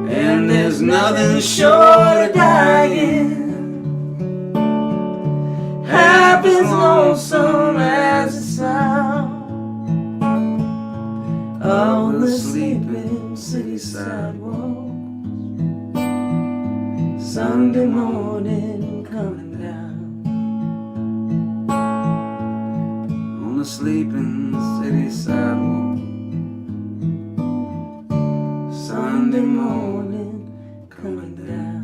B: And there's nothing short of dying half as lonesome as the sound of the sleeping city sidewalk. Sunday morning coming down. On the sleeping city sidewalk. morning coming down.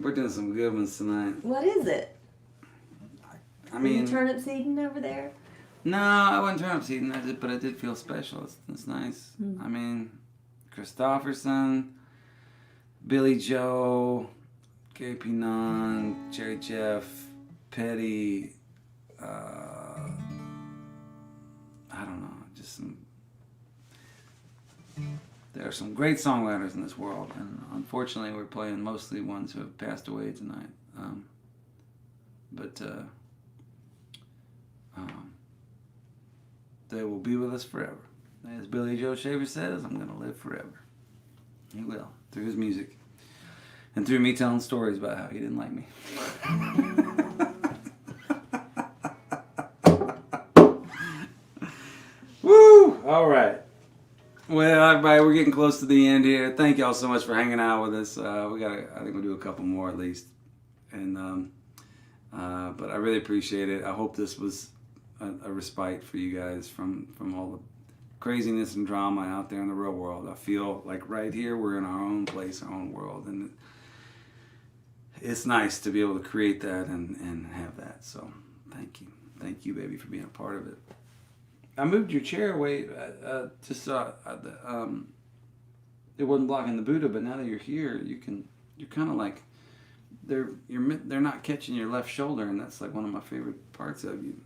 B: We're doing some good ones tonight.
C: What is it?
B: I mean,
C: turnip seeding over there?
B: No, I wasn't turnip seeding, but it did feel special. It's nice. I mean, Kristofferson, Billy Joe, Gary P. Nunn, Jerry Jeff, Petty, I don't know, just some. There are some great songwriters in this world, and unfortunately, we're playing mostly ones who have passed away tonight. But they will be with us forever. As Billy Joe Shaver says, I'm going to live forever. He will, through his music. And through me telling stories about how he didn't like me. Woo! All right. Well, everybody, we're getting close to the end here. Thank y'all so much for hanging out with us. I think we'll do a couple more at least. And but I really appreciate it. I hope this was a respite for you guys from all the craziness and drama out there in the real world. I feel like right here we're in our own place, our own world, and it's nice to be able to create that and have that. So thank you, baby, for being a part of it. I moved your chair away just so it wasn't blocking the Buddha, but now that you're here, you're kind of like they're not catching your left shoulder, and that's like one of my favorite parts of you.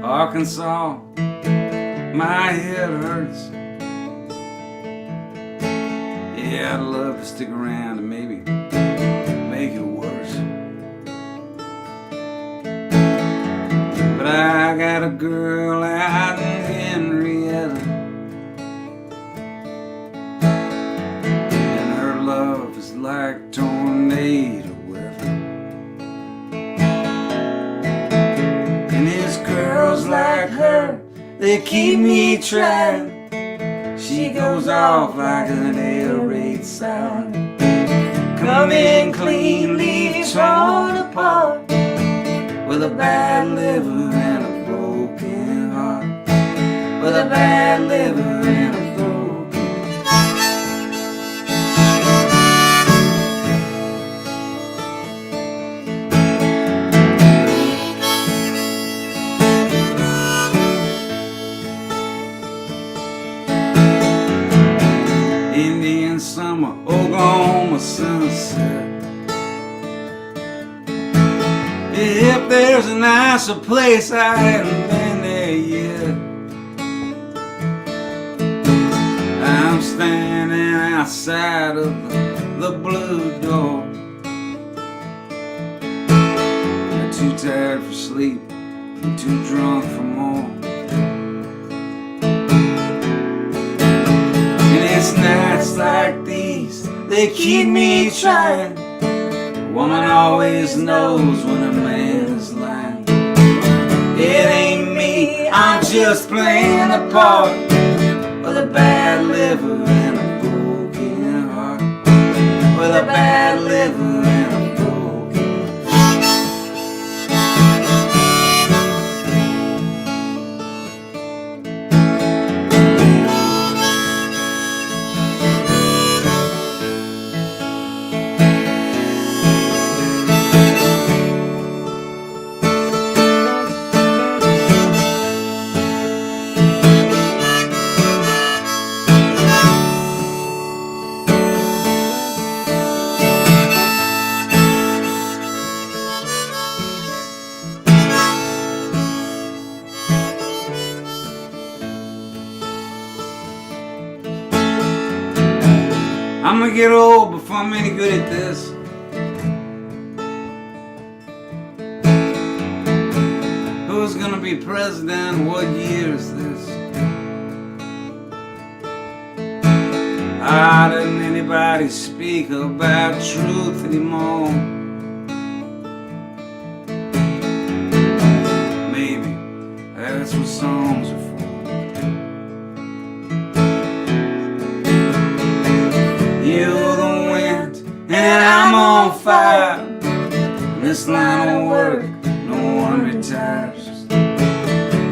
B: Arkansas, my head hurts. Yeah, I'd love to stick around and maybe make it worse. But I got a girl out in Henrietta, and her love is like tornado weather. And it's girls like her, they keep me trapped. She goes off like an air raid sound. Come in clean, leave torn apart, with a bad liver and a broken heart. With a bad liver and a Indian summer, Oklahoma sunset. If there's a nicer place, I haven't been there yet. I'm standing outside of the blue door. I'm too tired for sleep, I'm too drunk for more. It's nights like these, they keep me trying. A woman always knows when a man is lying. It ain't me, I'm just playing a part, with a bad liver and a broken heart. With a bad liver and a broken heart. I'm gonna get old before I'm any good at this. Who's gonna be president? What year is this? Why doesn't anybody speak about truth anymore? Maybe that's what songs are for. You're the wind and I'm on fire. In this line of work, no one retires.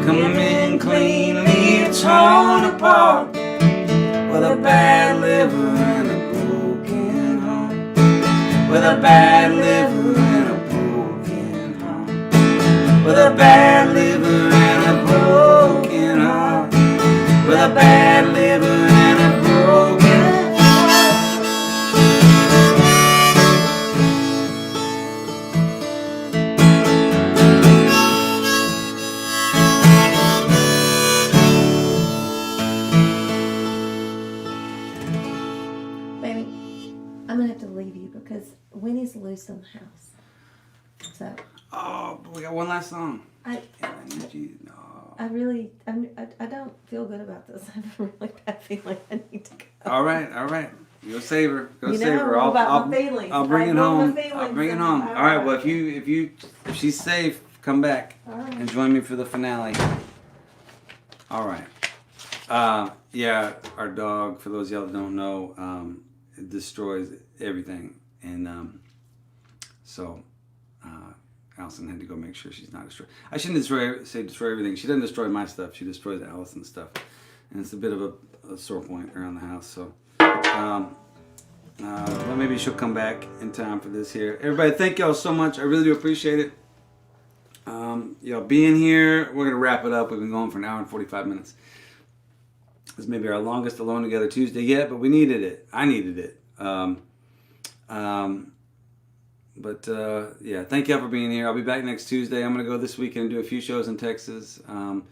B: Come in clean, leave torn apart, with a bad liver and a broken heart. With a bad liver and a broken heart. With a bad liver and a broken heart. With a bad liver and a broken heart.
C: I'm gonna have to leave you because Winnie's loose in the house. So.
B: Oh, we got one last song.
C: I
B: need you. No.
C: I don't feel good about this. I have a really bad feeling I need to go.
B: All right. Go save her. Go
C: you
B: save
C: know
B: her.
C: about my feelings.
B: I'll bring it home.
C: I'll
B: bring it home. All right. Well, if she's safe, come back and join me for the finale. All right. Yeah, our dog. For those of y'all that don't know, it destroys everything, and so Allison had to go make sure she's not destroyed. I shouldn't say destroy everything. She doesn't destroy my stuff. She destroys Allison's stuff, and it's a bit of a sore point around the house. So, well, maybe she'll come back in time for this here. Everybody, thank y'all so much. I really do appreciate it. Y'all being here. We're gonna wrap it up. We've been going for an hour and 45 minutes. This may be our longest Alone Together Tuesday yet, but we needed it. I needed it. Yeah, thank y'all for being here. I'll be back next Tuesday. I'm going to go this weekend and do a few shows in Texas. And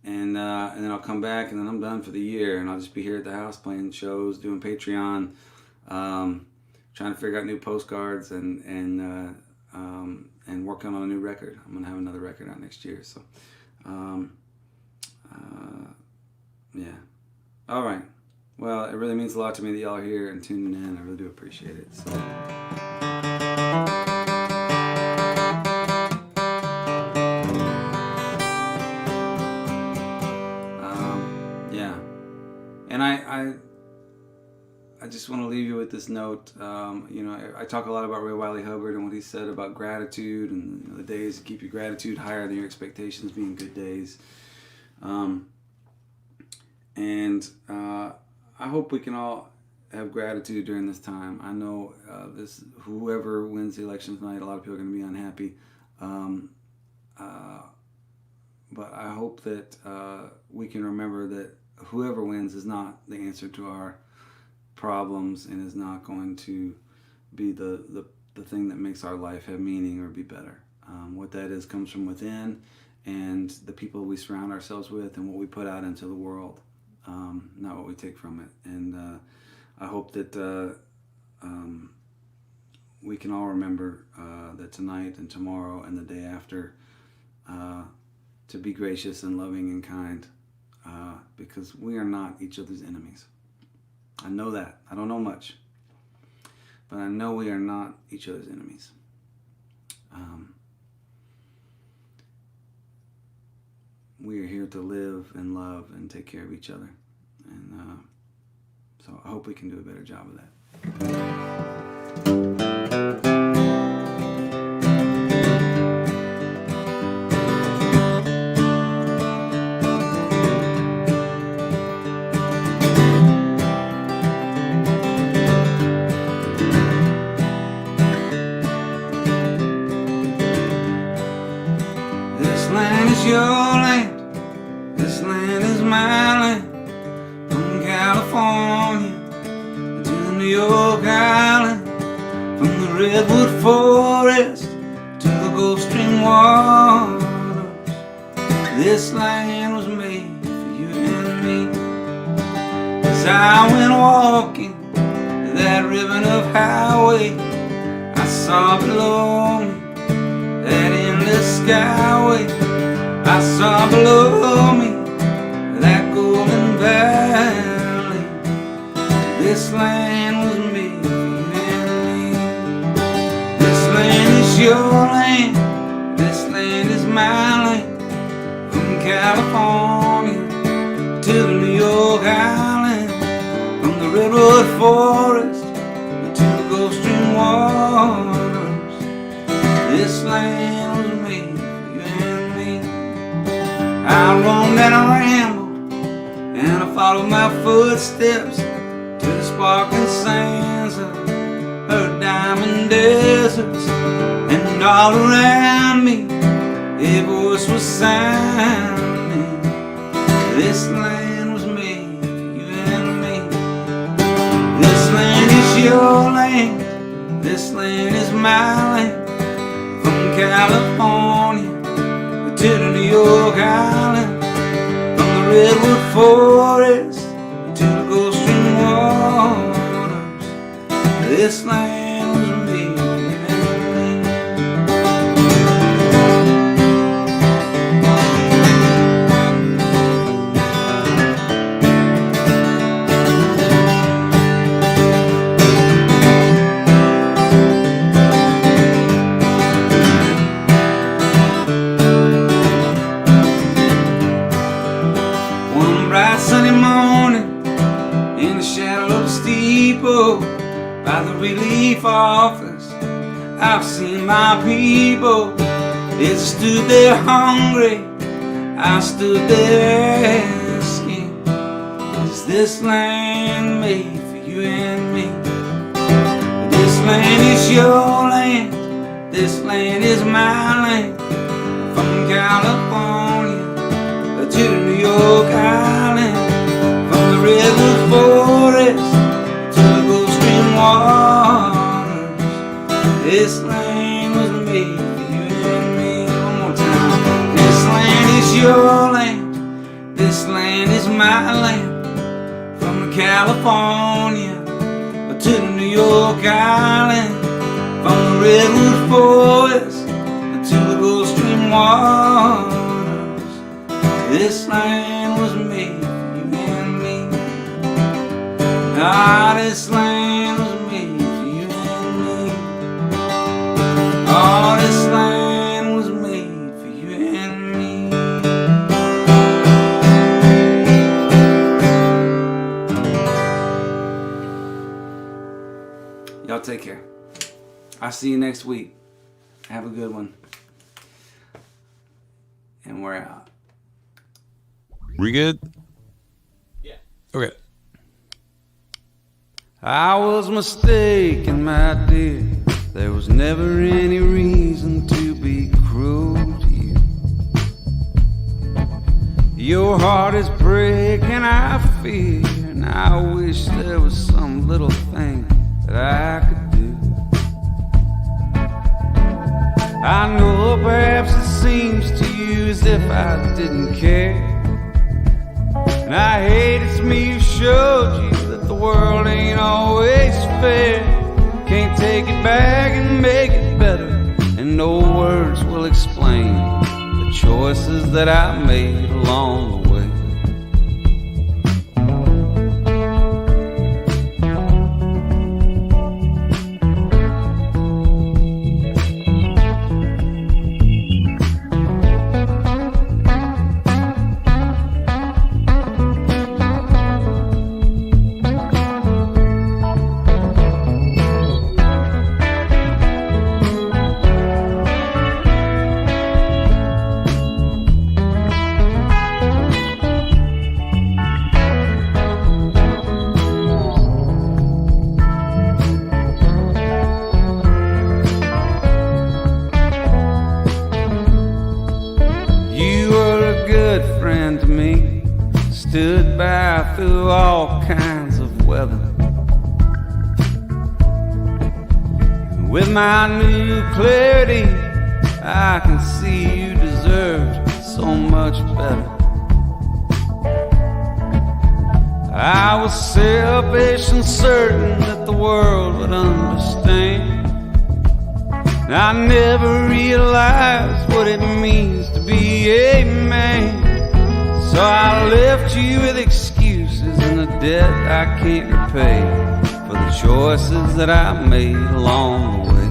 B: then I'll come back, and then I'm done for the year. And I'll just be here at the house playing shows, doing Patreon, trying to figure out new postcards, and working on a new record. I'm going to have another record out next year. So, yeah. All right. Well, it really means a lot to me that y'all are here and tuning in. I really do appreciate it. So. Yeah. And I just want to leave you with this note. I talk a lot about Ray Wiley Hubbard and what he said about gratitude and the days that keep your gratitude higher than your expectations being good days. And I hope we can all have gratitude during this time. I know whoever wins the election tonight, a lot of people are going to be unhappy. But I hope that we can remember that whoever wins is not the answer to our problems and is not going to be the thing that makes our life have meaning or be better. What that is comes from within and the people we surround ourselves with and what we put out into the world. Not what we take from it. And I hope that we can all remember that tonight and tomorrow and the day after to be gracious and loving and kind because we are not each other's enemies. I know that. I don't know much. But I know we are not each other's enemies. We are here to live and love and take care of each other. And so I hope we can do a better job of that. This land is your land. This land is my land. From California to New York Island, from the redwood forest to the Gulf Stream waters. This land was made for you and me. As I went walking that ribbon of highway, I saw below me that endless skyway. I saw below me that golden valley. This land was made for you and me. This land is your land. This land is my land. From California to the New York Island. From the redwood forest to the Gulf Stream waters. This land was made for you and me. I roamed and I rambled, and I followed my footsteps to the sparkling sands of her diamond deserts. And all around me, a voice was sounding. This land was made for you and me. This land is your land. This land is my land. From California to the New York Island. From the redwood forest to the Gulf Stream waters. This land was made for you and me. One bright sunny morning, in the shadow of the steeple, by the relief office, I've seen my people. They stood there hungry, I stood there asking, is this land made for you and me? This land is your land. This land is my land. From California to the New York Island. From the redwood forest to the Gulf Stream waters. This land was made for you and me. One more time. This land is your land. This land is my land. From California to the New York Island. From the redwood forest to the Gulf Stream waters. This land was made for you and me. Ah, this land was made for you and me. Oh, this land was made for you and me. Y'all take care. I'll see you next week. Have a good one. And we're out.
D: We good?
B: Yeah.
D: Okay.
A: I was mistaken, my dear. There was never any reason to be cruel to you. Your heart is breaking, I fear, and I wish there was some little thing that I could do. I know perhaps it seems to you as if I didn't care. And I hate it's me who showed you that the world ain't always fair. Can't take it back and make it better, and no words will explain the choices that I made along the way. Stood by through all kinds of weather. With my new clarity, I can see you deserved so much better. I was selfish and certain that the world would understand. And I never realized what it means to be a man. So I left you with excuses and a debt I can't repay for the choices that I made along the way.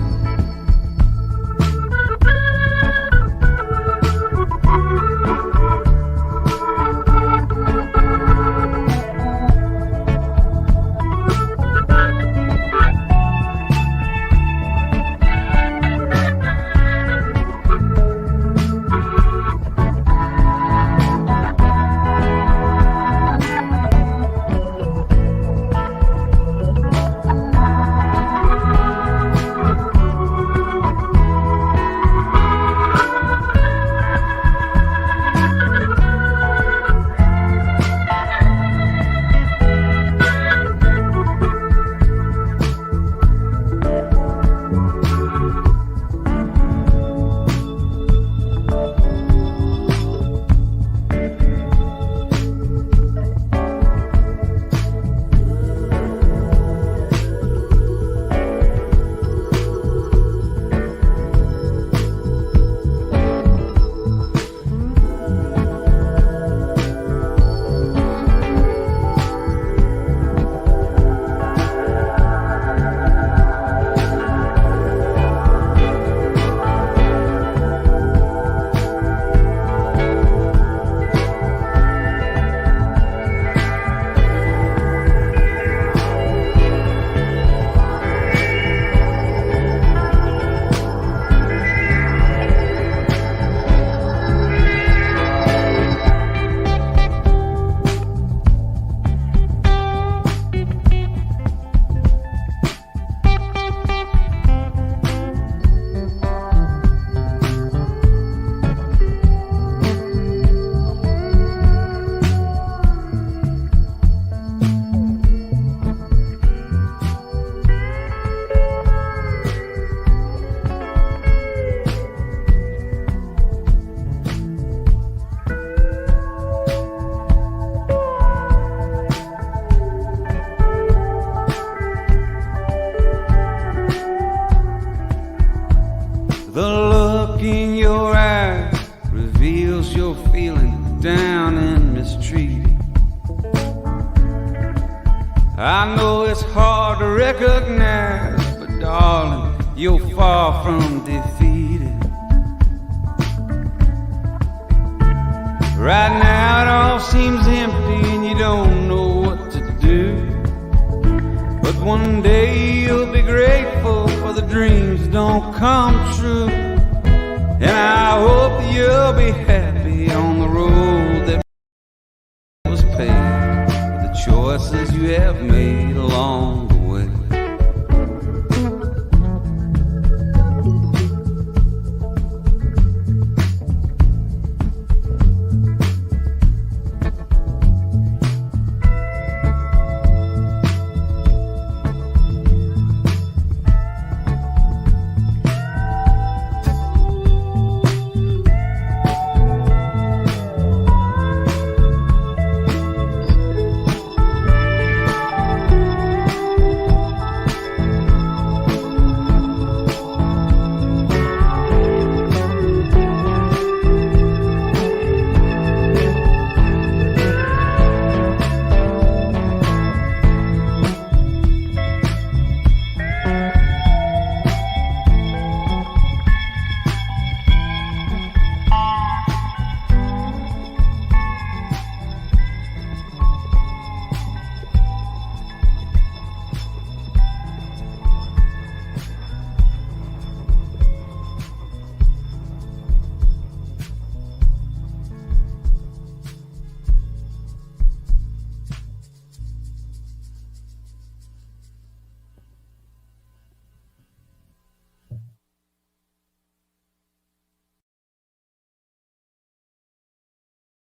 A: The look in your eyes reveals you're feeling down and mistreated. I know it's hard to recognize, but darling, you're far from defeated. Right now it all seems empty and you don't know what to do. But one day you'll be grateful for the dreams that don't come true. And I hope you'll be happy on the road that was paved, the choices you have made along